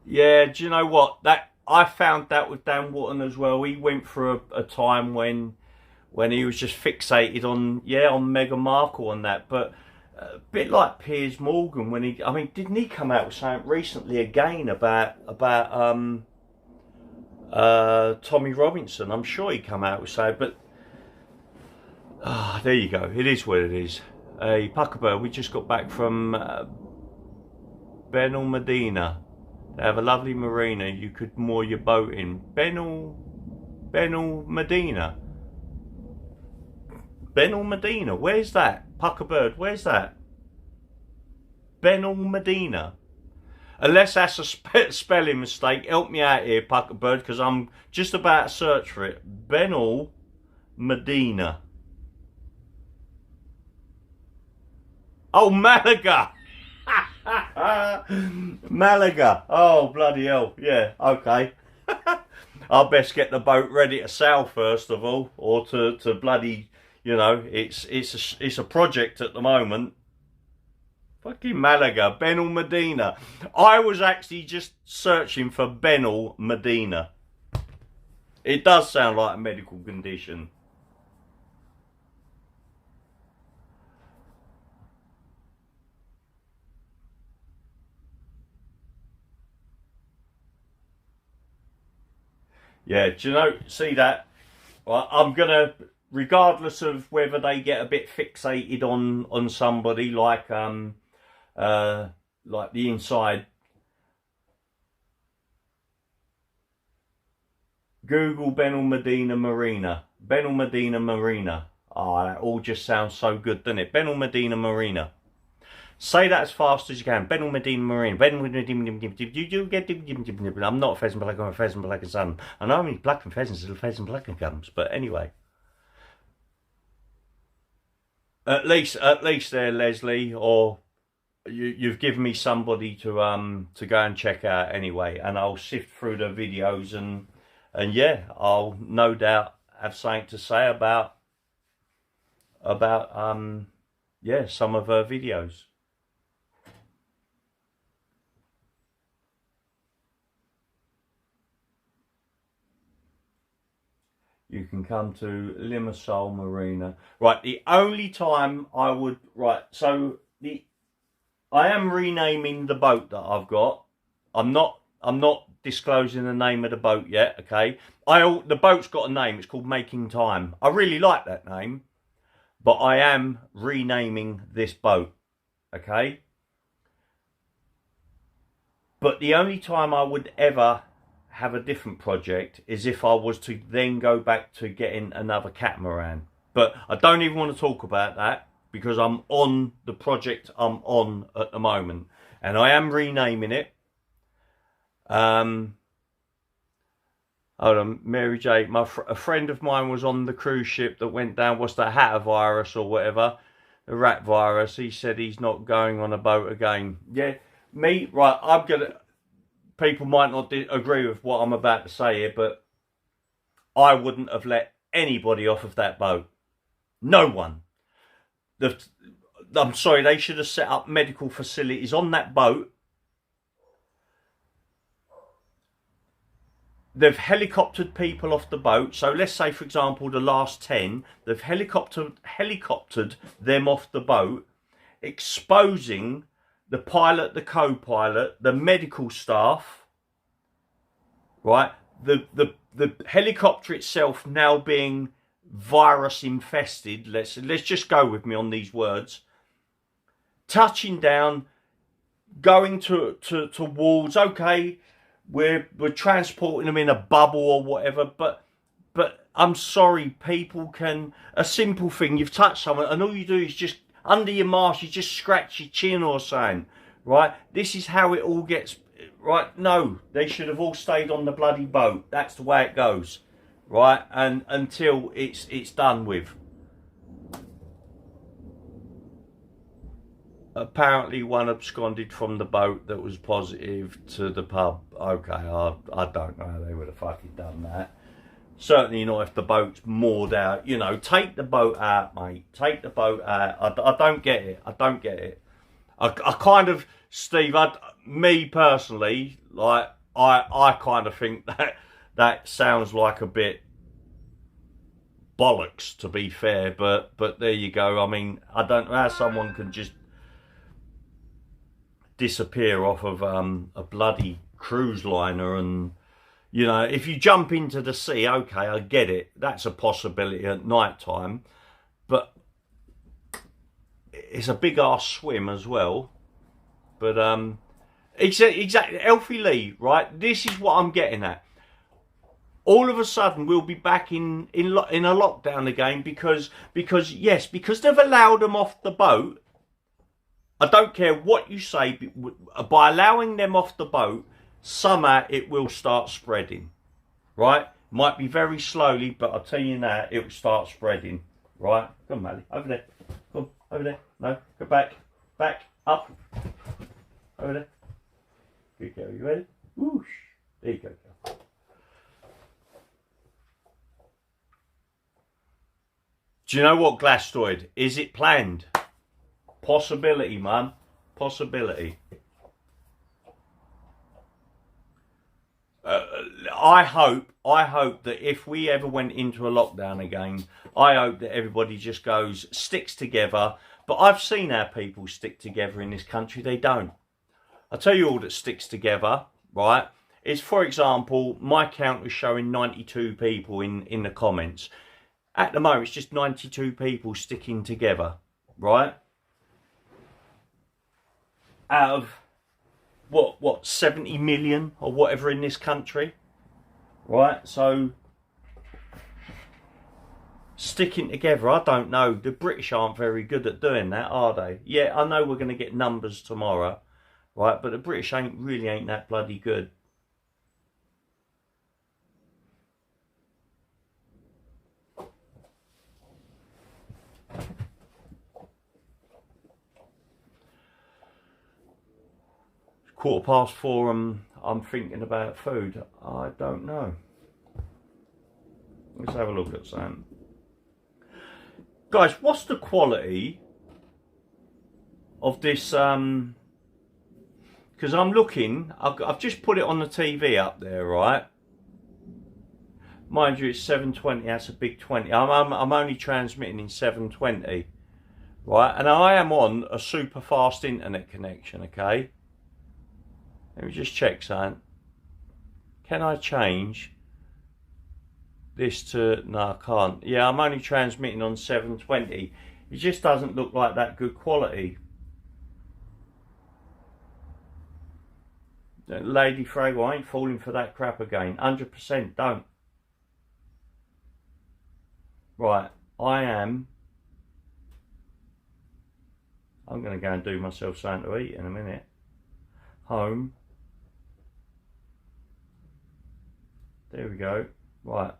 Yeah, do you know what? That I found that with Dan Wotton as well. He went through a time when he was just fixated on Meghan Markle and that. But a bit like Piers Morgan when didn't he come out with something recently again about Tommy Robinson? I'm sure he come out with something, but there you go. It is what it is. Hey, Puckerbird, we just got back from Benal Medina. They have a lovely marina you could moor your boat in. Benal Medina. Benal Medina, where's that? Puckerbird, where's that? Benal Medina. Unless that's a spelling mistake, help me out here, Puckerbird, because I'm just about to search for it. Benal Medina. Oh, Malaga. Malaga. Oh, bloody hell. Yeah, okay. I'll best get the boat ready to sail first of all, or to bloody You know, it's a project at the moment. Fucking Malaga, Benal Medina. I was actually just searching for Benal Medina. It does sound like a medical condition. Yeah, do you know, see that? I'm gonna, regardless of whether they get a bit fixated on somebody like the inside. Google Benal Medina Marina. Benal Medina Marina. Oh, that all just sounds so good, doesn't it? Benal Medina Marina. Say that as fast as you can. Benal Medina Marina. I'm not a pheasant black, I'm a pheasant black and sun. I know I'm black and pheasants, little pheasant black and comes, but anyway. At least there, Leslie, or you've given me somebody to go and check out anyway, and I'll sift through the videos and yeah, I'll no doubt have something to say about yeah, some of her videos. You can come to Limassol Marina. Right, the only time I would, so I am renaming the boat that I've got. I'm not disclosing the name of the boat yet, okay? The boat's got a name, it's called Making Time. I really like that name, but I am renaming this boat, okay? But the only time I would ever have a different project is if I was to then go back to getting another catamaran. But I don't even want to talk about that because I'm on the project I'm on at the moment, and I am renaming it. Hold on, Mary J. A friend of mine was on the cruise ship that went down. What's the Hatter virus or whatever? The rat virus. He said he's not going on a boat again. Yeah, me, right, I'm gonna, people might not agree with what I'm about to say here, but I wouldn't have let anybody off of that boat. No one. I'm sorry, they should have set up medical facilities on that boat. They've helicoptered people off the boat. So let's say, for example, the last 10, they've helicoptered them off the boat, exposing the pilot, the co-pilot, the medical staff, right? The helicopter itself now being virus infested. Let's just go with me on these words. Touching down, going towards, okay, we're transporting them in a bubble or whatever, but I'm sorry, people can, a simple thing, you've touched someone and all you do is just under your mask, you just scratch your chin or something, right? This is how it all gets, right? No, they should have all stayed on the bloody boat. That's the way it goes, right? And until it's done with. Apparently one absconded from the boat that was positive to the pub. Okay, I don't know how they would have fucking done that. Certainly not if the boat's moored out. You know, take the boat out, mate. Take the boat out. I don't get it. I don't get it. I kind of, Steve, me personally, like, I kind of think that sounds like a bit bollocks, to be fair. But there you go. I mean, I don't know how someone can just disappear off of a bloody cruise liner. And you know, if you jump into the sea, okay, I get it, that's a possibility at night time, but it's a big ass swim as well. But exactly, Elfie Lee, right? This is what I'm getting at. All of a sudden we'll be back in a lockdown again because yes, because they've allowed them off the boat. I don't care what you say, by allowing them off the boat, somehow it will start spreading, right? Might be very slowly, but I'll tell you now, it will start spreading, right? Come on, Mally, over there. Come, over there. No, go back, up. Over there. Good girl, you ready? Whoosh. There you go, girl. Do you know what, Glastoid? Is it planned? Possibility, man. Possibility. I hope that if we ever went into a lockdown again, I hope that everybody just sticks together. But I've seen our people stick together in this country. They don't. I'll tell you all that sticks together, right? Is, for example, my count was showing 92 people in the comments. At the moment, it's just 92 people sticking together, right? Out of what 70 million or whatever in this country, right? So sticking together, I don't know. The British aren't very good at doing that, are they? Yeah, I know we're going to get numbers tomorrow, right? But the British really ain't that bloody good. £4:15, I'm thinking about food. I don't know. Let's have a look at something. Guys, what's the quality of this? Because I'm looking, I've just put it on the TV up there, right? Mind you, it's 720, that's a big 20. I'm only transmitting in 720, right? And I am on a super fast internet connection, okay? Let me just check something. Can I change this to... No, I can't. Yeah, I'm only transmitting on 720. It just doesn't look like that good quality. Lady Frago, I ain't falling for that crap again. 100% don't. Right, I'm going to go and do myself something to eat in a minute. Home. There we go. Right.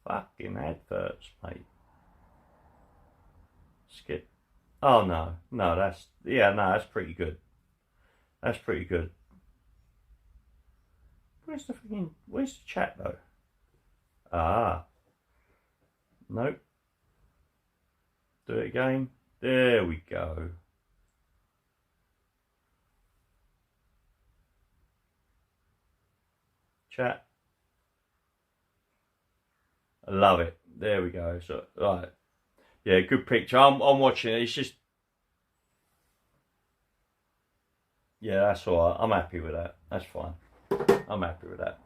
Fucking adverts, mate. Skip. Oh no, no, that's that's pretty good. That's pretty good. Where's the chat though? Ah. Nope. Do it again. There we go. Chat. I love it. There we go. So, right. Yeah, good picture. I'm watching it. It's just... Yeah, that's alright. I'm happy with that. That's fine. I'm happy with that.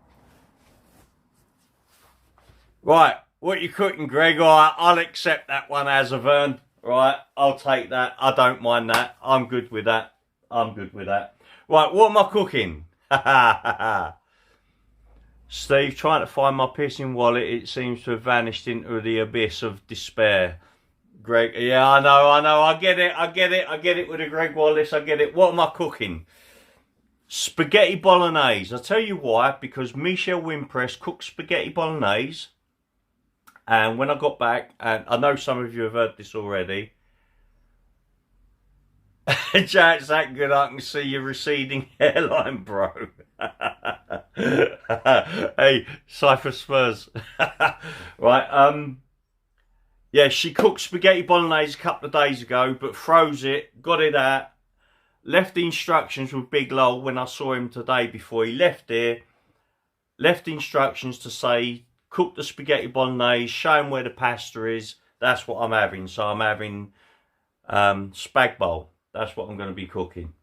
Right. What you cooking, Greg? Alright, I'll accept that one as a Vern. Right, I'll take that. I don't mind that. I'm good with that. I'm good with that. Right, what am I cooking? Steve, trying to find my pissing wallet. It seems to have vanished into the abyss of despair. Greg, yeah, I know. I get it with the Greg Wallace. I get it. What am I cooking? Spaghetti bolognese. I'll tell you why. Because Michelle Wimpress cooked spaghetti bolognese. And when I got back, and I know some of you have heard this already. Jack's that good, I can see your receding hairline, bro. Hey, Cypher Spurs. Right, yeah, she cooked spaghetti bolognese a couple of days ago, but froze it, got it out, left the instructions with Big Lol when I saw him today before he left here. Left instructions to say, cook the spaghetti bolognese, show him where the pasta is. That's what I'm having. So I'm having spag bowl. That's what I'm going to be cooking.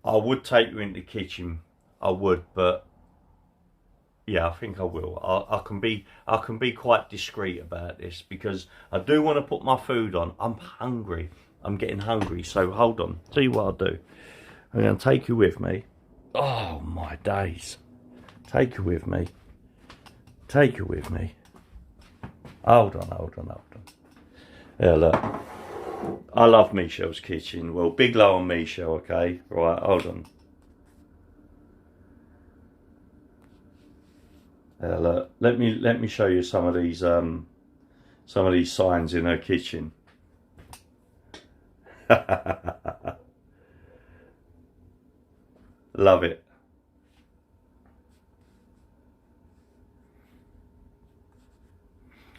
I would take you into the kitchen. I would, but yeah, I think I will. I can be quite discreet about this because I do want to put my food on. I'm hungry. I'm getting hungry, so hold on. Tell you what I'll do. I'm going to take you with me. Oh, my days. Take you with me. Take you with me. Hold on. Yeah, look. I love Michelle's kitchen. Well, big low on Michelle, okay? Right, hold on. Look, let me show you some of these signs in her kitchen. Love it.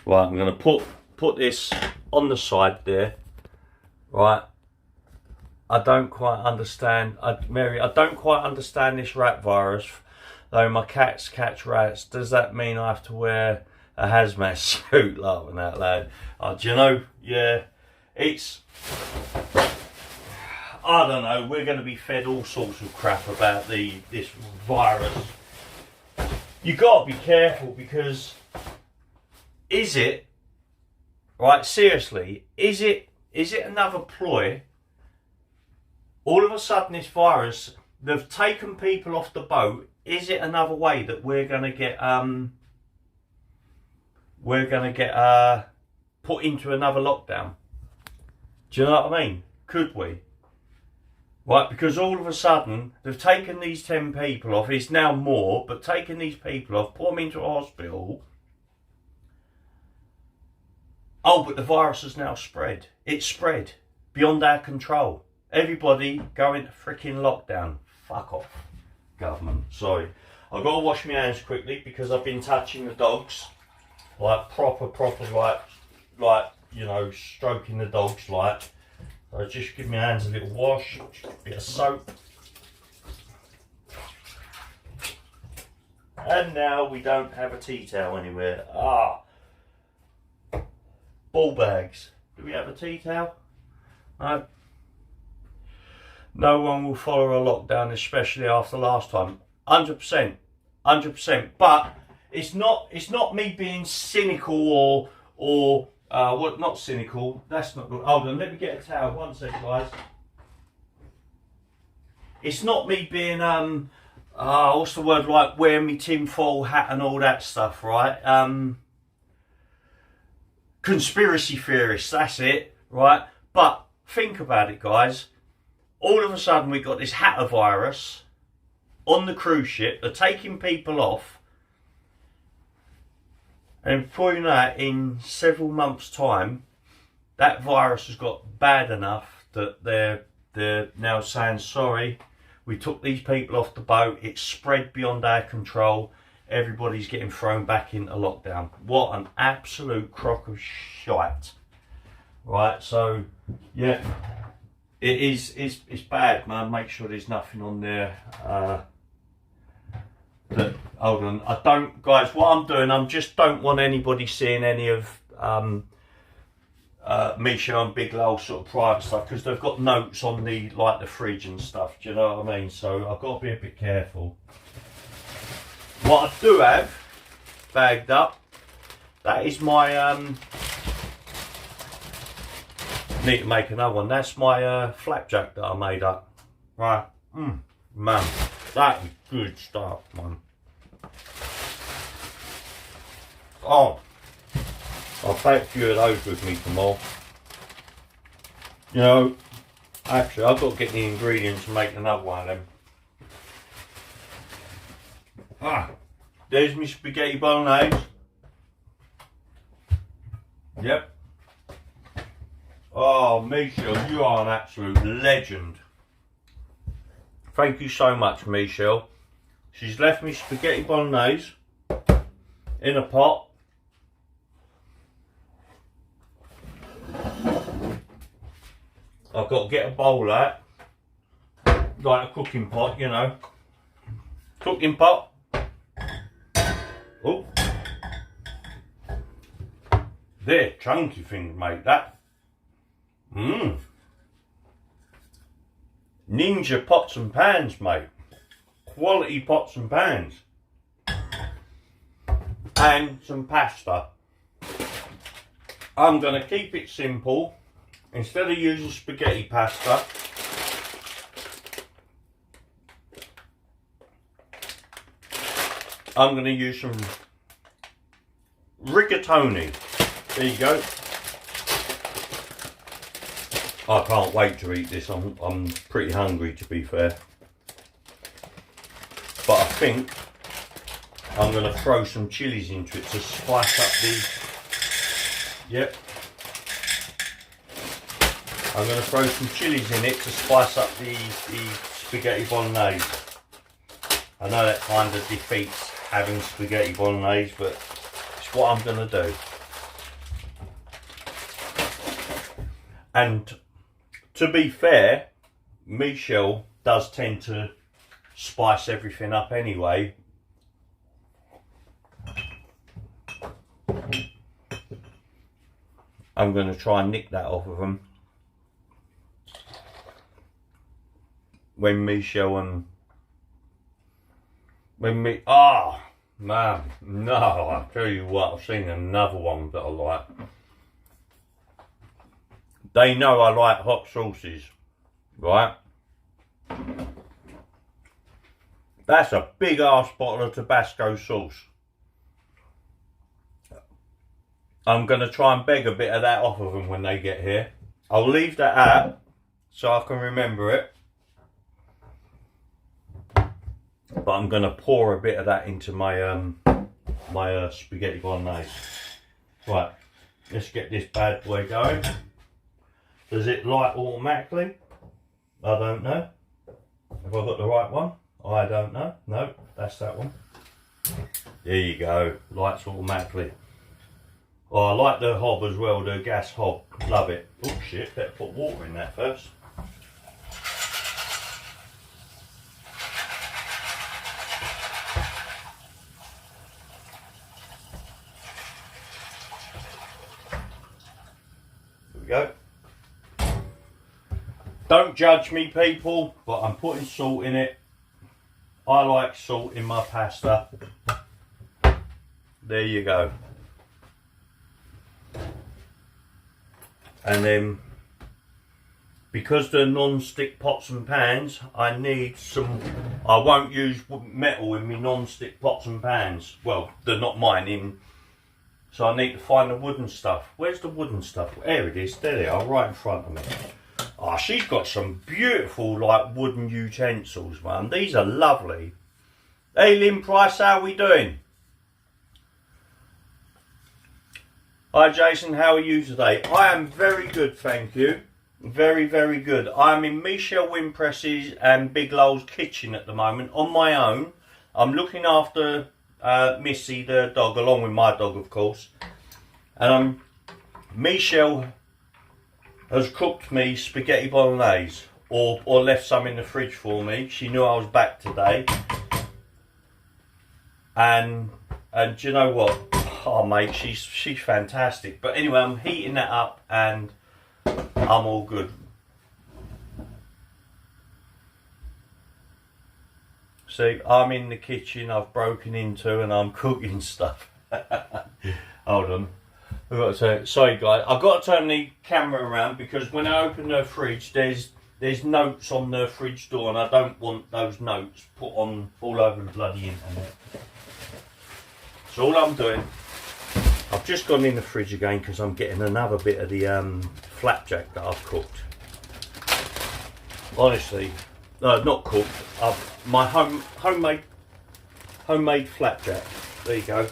Right, I'm going to put this on the side there. Right. I don't quite understand, Mary, I don't quite understand this rat virus. Though my cats catch rats, does that mean I have to wear a hazmat suit? Laughing out loud. Do you know, yeah, it's, I don't know, we're going to be fed all sorts of crap about this virus. You got to be careful, because is it, right, seriously, is it another ploy? All of a sudden this virus, they've taken people off the boat. Is it another way that we're going to get put into another lockdown? Do you know what I mean? Could we? Right, because all of a sudden they've taken these 10 people off. It's now more, but taking these people off, put them into a hospital. Oh, but the virus has now spread. It's spread beyond our control. Everybody go into freaking lockdown. Fuck off, government. Sorry. I've got to wash my hands quickly because I've been touching the dogs. Like proper, like, you know, stroking the dogs, like. So just give my hands a little wash, just a bit of soap. And now we don't have a tea towel anywhere. Ball bags. Do we have a tea towel? No. No one will follow a lockdown, especially after last time. 100%. 100%. But it's not me being cynical or what, not cynical. That's not good. Hold on, let me get a towel. One sec, guys. It's not me being what's the word, like wearing me tinfoil hat and all that stuff, right? Conspiracy theorists, that's it, right? But think about it, guys. All of a sudden we got this hatter virus on the cruise ship. They're taking people off, and before you know it, in several months' time, that virus has got bad enough that they're now saying, sorry, we took these people off the boat, it's spread beyond our control, everybody's getting thrown back into lockdown. What an absolute crock of shite. Right, so yeah, it's bad, man. Make sure there's nothing on there hold on, I don't, guys, what I'm doing, I just don't want anybody seeing any of Michelle and Big Lol sort of private stuff, because they've got notes on the, like, the fridge and stuff, do you know what I mean? So I've got to be a bit careful. What I do have bagged up, that is my need to make another one. That's my flapjack that I made up. Right, man, that is good stuff, man. Oh, I'll take a few of those with me tomorrow. You know, actually, I've got to get the ingredients to make another one of them. There's my spaghetti bolognese. Yep. Oh, Michelle, you are an absolute legend. Thank you so much, Michelle. She's left me spaghetti bolognese in a pot. I've got to get a bowl out, like a cooking pot, you know. Cooking pot. Oh, they're chunky things, mate. That. Ninja pots and pans, mate. Quality pots and pans. And some pasta. I'm going to keep it simple. Instead of using spaghetti pasta, I'm going to use some rigatoni. There you go. I can't wait to eat this. I'm pretty hungry, to be fair. But I think I'm going to throw some chilies into it to spice up the... Yep. I'm going to throw some chilies in it to spice up the spaghetti bolognese. I know that kind of defeats having spaghetti bolognese, but it's what I'm going to do. And to be fair, Michelle does tend to spice everything up anyway. I'm going to try and nick that off of them. When Michelle and... Ah, man, no, I tell you what, I've seen another one that I like. They know I like hot sauces, right? That's a big ass bottle of Tabasco sauce. I'm going to try and beg a bit of that off of them when they get here. I'll leave that out so I can remember it. But I'm going to pour a bit of that into my my spaghetti bolognese. Right, let's get this bad boy going. Does it light automatically? I don't know. Have I got the right one? I don't know. No, that's that one. There you go. Lights automatically. Oh, I like the hob as well, the gas hob. Love it. Oh shit, better put water in that first. There we go. Don't judge me, people, but I'm putting salt in it. I like salt in my pasta. There you go. And then, because they're non-stick pots and pans, I need some... I won't use metal in my non-stick pots and pans. Well, they're not mine, so I need to find the wooden stuff. Where's the wooden stuff? There it is. There they are, right in front of me. Oh, she's got some beautiful, like, wooden utensils, man. These are lovely. Hey, Lynn Price, how are we doing? Hi, Jason, how are you today? I am very good, thank you. Very, very good. I'm in Michelle Wimpress's and Big Lowell's kitchen at the moment, on my own. I'm looking after Missy, the dog, along with my dog, of course. And Michelle has cooked me spaghetti bolognese, or left some in the fridge for me. She knew I was back today. And do you know what? Oh mate, she's fantastic. But anyway, I'm heating that up and I'm all good. See, I'm in the kitchen, I've broken into and I'm cooking stuff. Hold on. I've got to, sorry guys, I've got to turn the camera around because when I open the fridge, there's notes on the fridge door and I don't want those notes put on all over the bloody internet. So all I'm doing, I've just gone in the fridge again because I'm getting another bit of the flapjack that I've cooked. Honestly, not cooked. My homemade flapjack. There you go.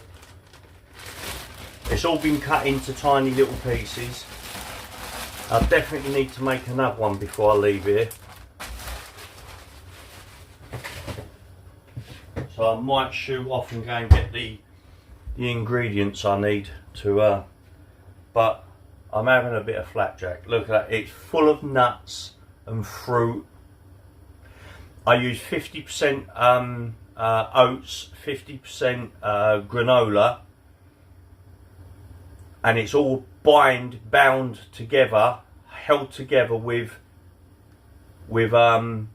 It's all been cut into tiny little pieces. I definitely need to make another one before I leave here. So I might shoot off and go and get the ingredients I need to, but I'm having a bit of flapjack. Look at that, it's full of nuts and fruit. I use 50% oats, 50% granola, and it's all bound together, held together with again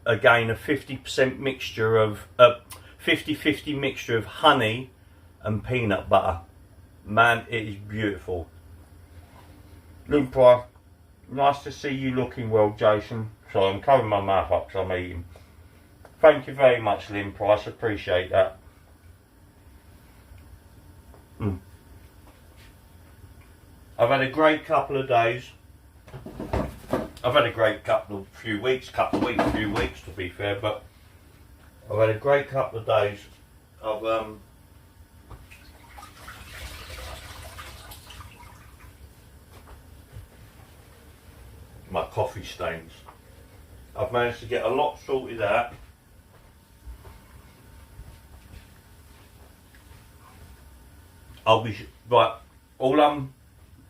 a 50% mixture of 50-50 mixture of honey and peanut butter. Man, it is beautiful. Lumpy, nice to see you looking well, Jason. Sorry, I'm covering my mouth up because I'm eating. Thank you very much, Lynn Price. Appreciate that. I've had a great couple of days. I've had a great few weeks to be fair, but I've had a great couple of days of my coffee stains. I've managed to get a lot sorted out. I'll be right. All I'm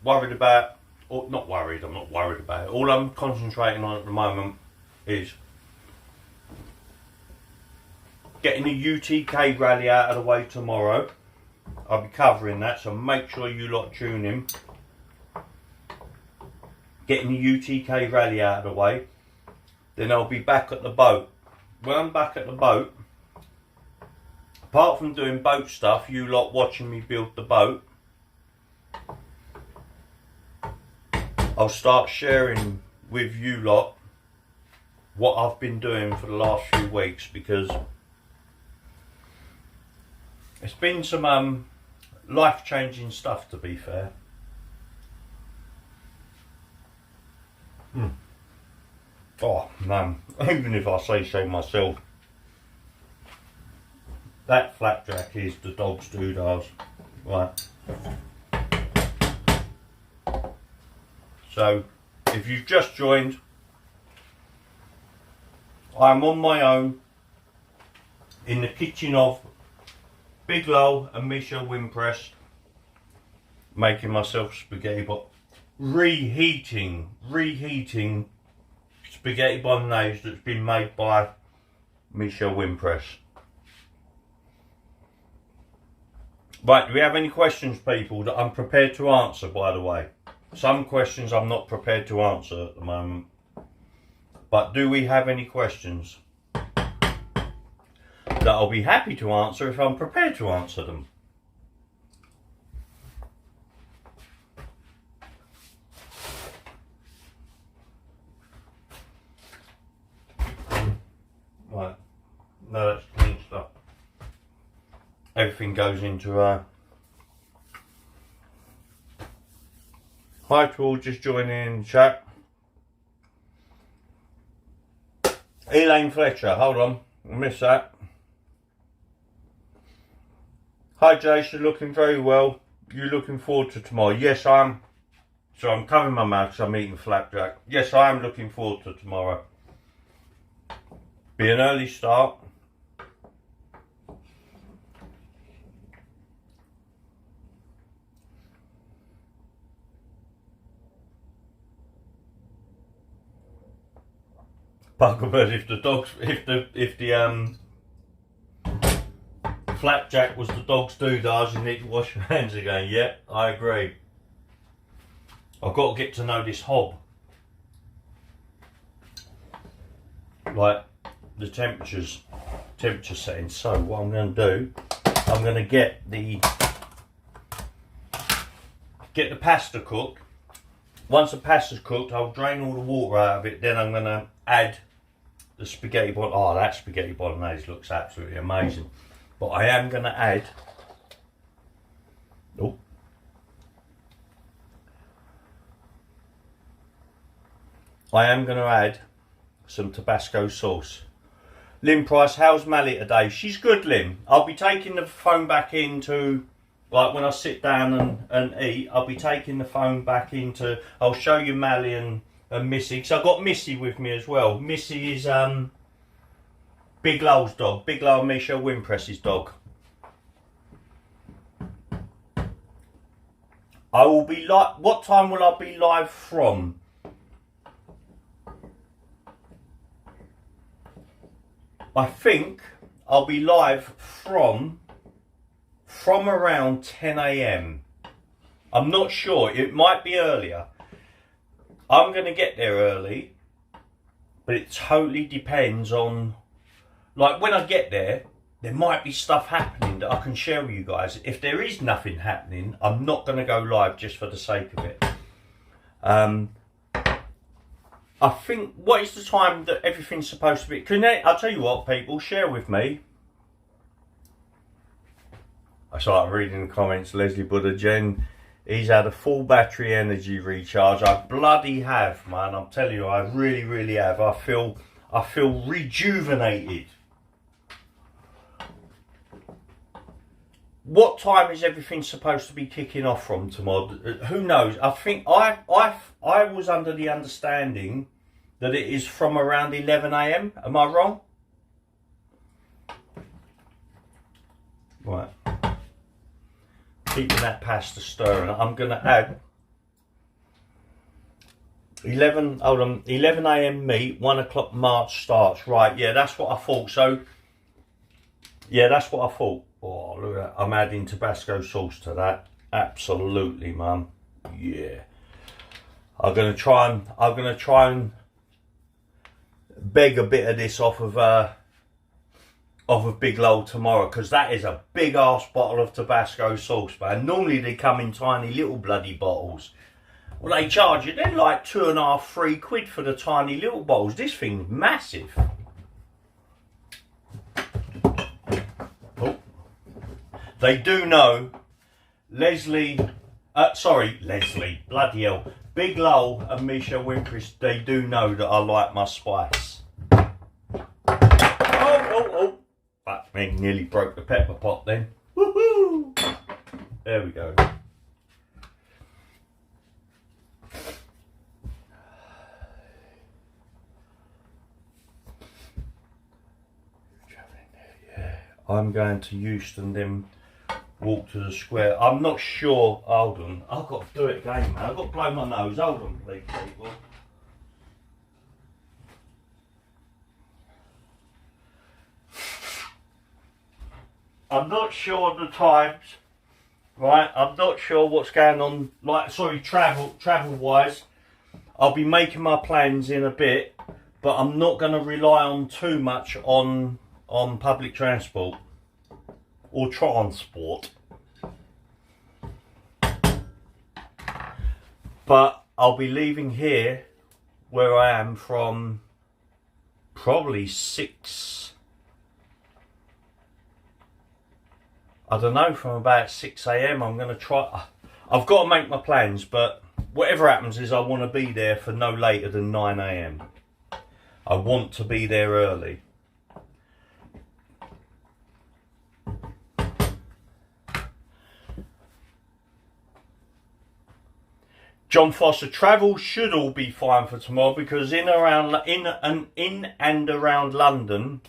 worried about, or not worried, I'm not worried about it. All I'm concentrating on at the moment is getting the U.T.K rally out of the way tomorrow. I'll be covering that, so make sure you lot tune in. Getting the U.T.K rally out of the way, then I'll be back at the boat. When I'm back at the boat, apart from doing boat stuff, you lot watching me build the boat, I'll start sharing with you lot what I've been doing for the last few weeks, because it's been some life-changing stuff, to be fair. Oh man, even if I say so myself, that flapjack is the dog's doodahs. Right. So, if you've just joined, I'm on my own in the kitchen of Big Lol and Michelle Wimpress, making myself spaghetti, but reheating spaghetti bolognese that's been made by Michelle Wimpress. Right, do we have any questions, people, that I'm prepared to answer, by the way? Some questions I'm not prepared to answer at the moment. But do we have any questions that I'll be happy to answer if I'm prepared to answer them? Right, no, that's clean stuff. Everything goes into Hi to all just joining in the chat. Elaine Fletcher, hold on, I missed that. Hi Jace, you're looking very well. You looking forward to tomorrow? Yes, I am. So I'm covering my mouth because I'm eating flapjack. Yes, I am looking forward to tomorrow. Be an early start. Buggerbird, if the flapjack was the dog's doodahs, you need to wash your hands again. Yeah, I agree. I've got to get to know this hob. Like the temperature setting. So what I'm going to do, I'm going to get the pasta cooked. Once the pasta's cooked, I'll drain all the water out of it. Then I'm going to add the spaghetti bolognese. Oh, that spaghetti bolognese looks absolutely amazing. But I am going to add. Oh. I am going to add some Tabasco sauce. Lynn Price, how's Mally today? She's good, Lynn. I'll be taking the phone back into, like when I sit down and eat, I'll be taking the phone back into, I'll show you Mally and Missy, because I've got Missy with me as well. Missy is Big Lol's dog, Big Lol and Michelle Wimpress's dog. I will be like, what time will I be live from? I think I'll be live from around 10 AM. I'm not sure, it might be earlier. I'm going to get there early, but it totally depends on, like when I get there, there might be stuff happening that I can share with you guys. If there is nothing happening, I'm not going to go live just for the sake of it. I think, what is the time that everything's supposed to be? I'll tell you what, people, share with me. I started reading the comments. Leslie Buddha, Jen, he's had a full battery energy recharge. I bloody have, man. I'm telling you, I really, really have. I feel rejuvenated. what time is everything supposed to be kicking off from tomorrow? Who knows? I think I was under the understanding that it is from around 11 a.m. Am I wrong? Right. Keeping that pasta stirring. I'm going to add 11 a.m. meat, 1 o'clock march starts. Right, yeah, that's what I thought. So, yeah, that's what I thought. Oh, look at that. I'm adding Tabasco sauce to that. Absolutely, mum. Yeah. I'm gonna try and beg a bit of this off of Big Lol tomorrow, because that is a big ass bottle of Tabasco sauce, man. Normally they come in tiny little bloody bottles. Well, they charge you, they're like £2.5, £3 for the tiny little bottles. This thing's massive. Oh. They do know, Leslie, bloody hell. Big Lol and Misha Wimpress, they do know that I like my spice. Oh. Fuck me, nearly broke the pepper pot then. Woohoo! There we go. Yeah. I'm going to Euston, then walk to the square. I'm not sure. Hold on. I've got to do it again, man. I've got to blow my nose. Hold on, please, people. I'm not sure of the times, right? I'm not sure what's going on, travel-wise. I'll be making my plans in a bit, but I'm not going to rely on too much on public transport or transport. But I'll be leaving here where I am from probably 6. I don't know, from about 6 a.m. I'm going to try. I've got to make my plans, but whatever happens is I want to be there for no later than 9 a.m. I want to be there early. John Foster, travel should all be fine for tomorrow, because in and around London,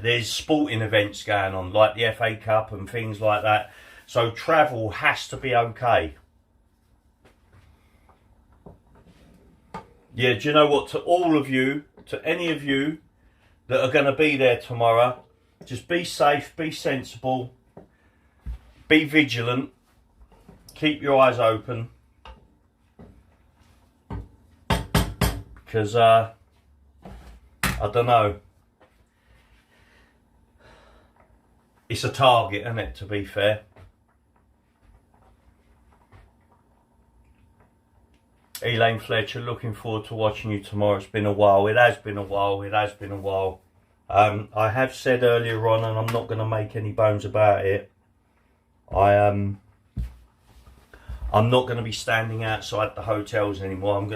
there's sporting events going on, like the FA Cup and things like that. So travel has to be okay. Yeah, do you know what? To all of you, to any of you that are going to be there tomorrow, just be safe, be sensible, be vigilant, keep your eyes open. Because, I don't know. It's a target, isn't it, to be fair? Elaine Fletcher, looking forward to watching you tomorrow. It's been a while. It has been a while. I have said earlier on, and I'm not going to make any bones about it, I'm not going to be standing outside the hotels anymore. I'm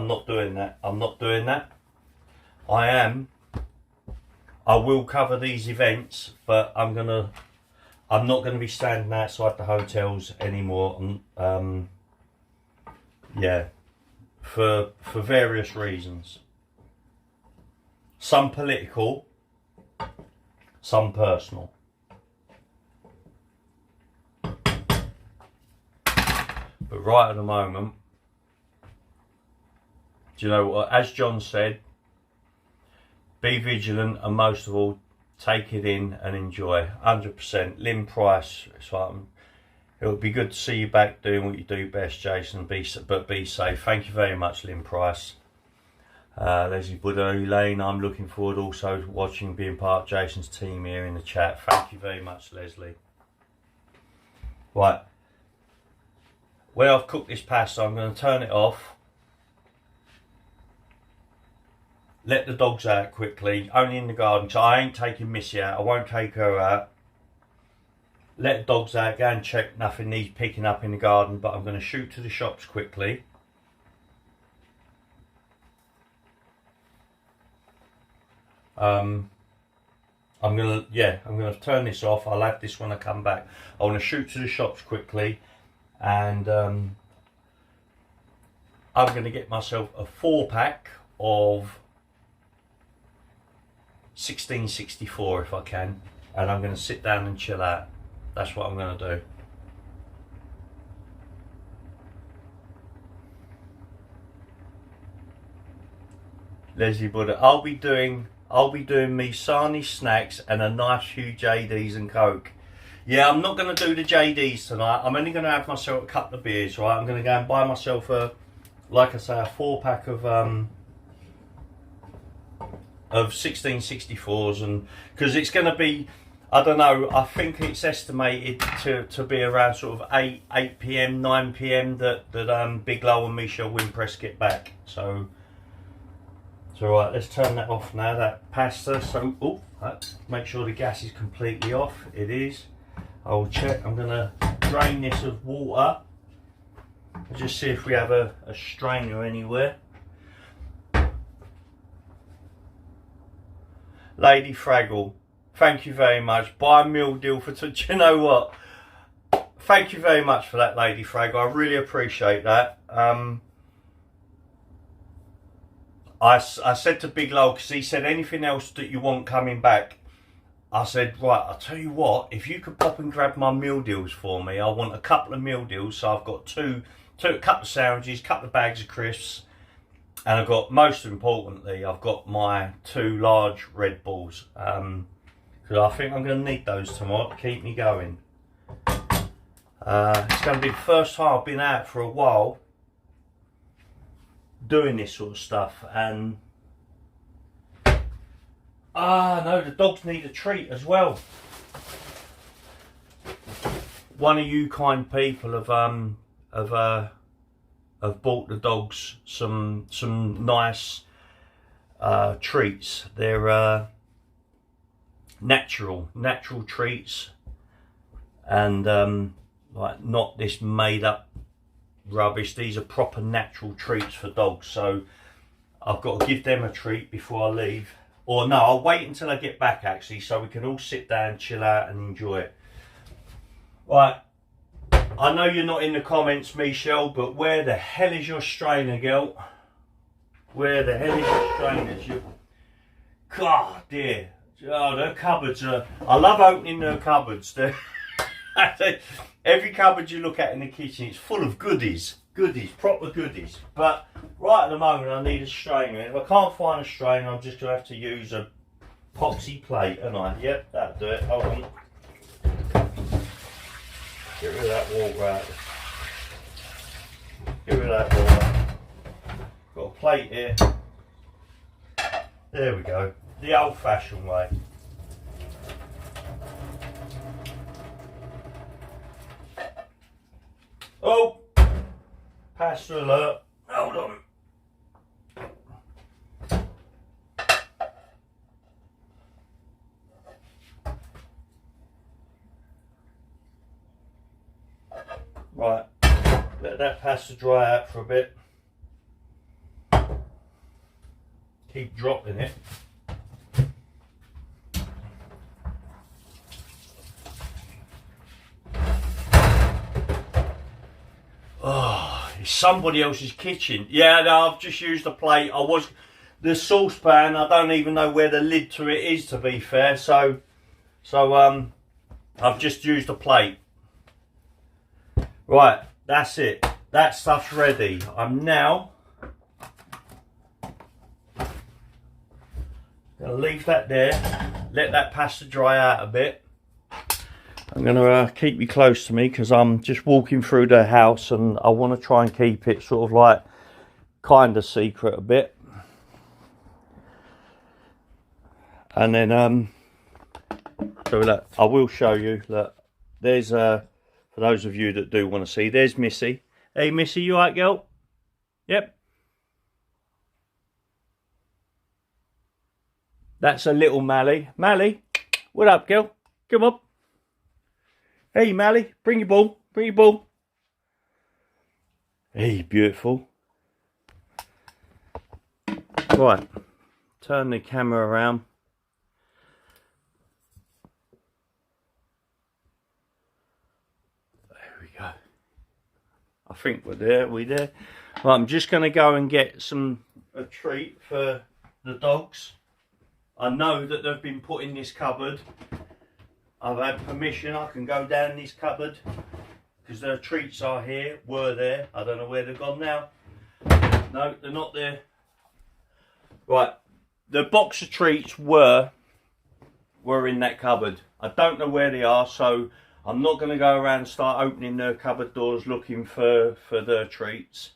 not doing that. I will cover these events, but I'm not going to be standing outside the hotels anymore. Yeah, for various reasons. Some political, some personal. But right at the moment, do you know what? As John said, be vigilant, and most of all, take it in and enjoy. 100%. Lynn Price. It would be good to see you back doing what you do best, Jason. But be safe. Thank you very much, Lynn Price. Leslie Buddha, Elaine, I'm looking forward also to watching, being part of Jason's team here in the chat. Thank you very much, Leslie. Right. Where I've cooked this pasta, I'm going to turn it off. Let the dogs out quickly, only in the garden, so I ain't taking Missy out, I won't take her out. Let the dogs out, go and check nothing needs picking up in the garden, but I'm going to shoot to the shops quickly. I'm gonna turn this off. I'll have this when I come back. I want to shoot to the shops quickly, and I'm gonna get myself a 4-pack of 1664 if I can, and I'm gonna sit down and chill out. That's what I'm gonna do. Leslie Buddha, I'll be doing me Sarnie snacks and a nice few JDs and Coke. Yeah, I'm not going to do the JDs tonight. I'm only going to have myself a couple of beers, right? I'm going to go and buy myself like I say, a 4-pack of 1664s, and because it's going to be, I don't know, I think it's estimated to be around sort of 8 p.m, 9 p.m. that Big Low and Michelle Wimpress get back. So right, let's turn that off now, that pasta. So, make sure the gas is completely off. It is. I'll check. I'm going to drain this of water. Just see if we have a strainer anywhere. Lady Fraggle, thank you very much. Buy a meal deal for do you know what? Thank you very much for that, Lady Fraggle. I really appreciate that. I said to Big Low, because he said anything else that you want coming back. I said, right, I'll tell you what, if you could pop and grab my meal deals for me, I want a couple of meal deals. So I've got a couple of sandwiches, a couple of bags of crisps, and I've got, most importantly, I've got my 2 large Red Bulls. Because I think I'm going to need those tomorrow to keep me going. It's going to be the first time I've been out for a while doing this sort of stuff, and no, the dogs need a treat as well. One of you kind people have bought the dogs some nice treats. They're natural treats, and like not this made up rubbish. These are proper natural treats for dogs, so I've got to give them a treat before I leave. Or no, I'll wait until I get back actually, so we can all sit down, chill out and enjoy it. Right, I know you're not in the comments, Michelle, but where the hell is your strainer, girl? Where the hell is your strainers? God dear. Oh, their cupboards are, I love opening their cupboards. Every cupboard you look at in the kitchen, it's full of goodies, proper goodies. But right at the moment, I need a strainer. If I can't find a strainer, I'm just going to have to use a poxy plate, and yep, that'll do it. Hold on. Get rid of that water out. Get rid of that water. Got a plate here. There we go. The old-fashioned way. Oh, pasta alert. Hold on. Right, let that pasta dry out for a bit. Keep dropping it. Oh, it's somebody else's kitchen. Yeah, no, I've just used a plate. The saucepan, I don't even know where the lid to it is, to be fair. So I've just used a plate. Right, that's it. That stuff's ready. I'm now gonna leave that there, let that pasta dry out a bit. I'm gonna keep you close to me because I'm just walking through the house, and I want to try and keep it sort of like kind of secret a bit. And then so look, I will show you that there's for those of you that do want to see, there's Missy. Hey Missy, you alright, girl? Yep. That's a little Mally. Mally, what up, girl? Come up. Hey Mally, bring your ball. Bring your ball. Hey, beautiful. Right, turn the camera around. we go. I think we're there. We there? Right, I'm just going to go and get a treat for the dogs. I know that they've been put in this cupboard. I've had permission. I can go down this cupboard because their treats are here. Were there? I don't know where they've gone now. No, they're not there. Right, the box of treats were in that cupboard. I don't know where they are, so I'm not going to go around and start opening the cupboard doors looking for the treats.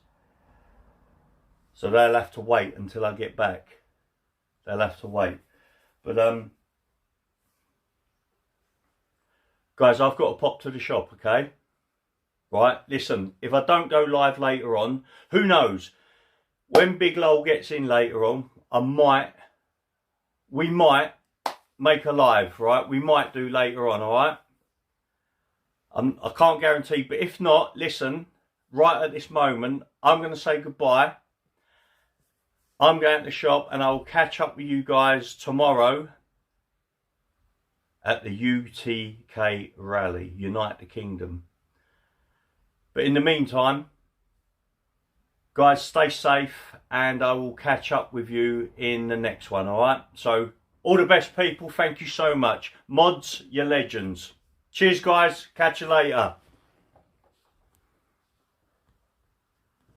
So they'll have to wait until I get back. They'll have to wait. But guys, I've got to pop to the shop, okay? Right, listen, if I don't go live later on, who knows? When Big Lol gets in later on, we might make a live, right? We might do later on, alright? I can't guarantee, but if not, listen, right at this moment, I'm going to say goodbye. I'm going to the shop and I'll catch up with you guys tomorrow at the U.T.K rally, United Kingdom. But in the meantime, guys, stay safe and I will catch up with you in the next one, alright? So, all the best, people. Thank you so much. Mods, you're legends. Cheers, guys. Catch you later.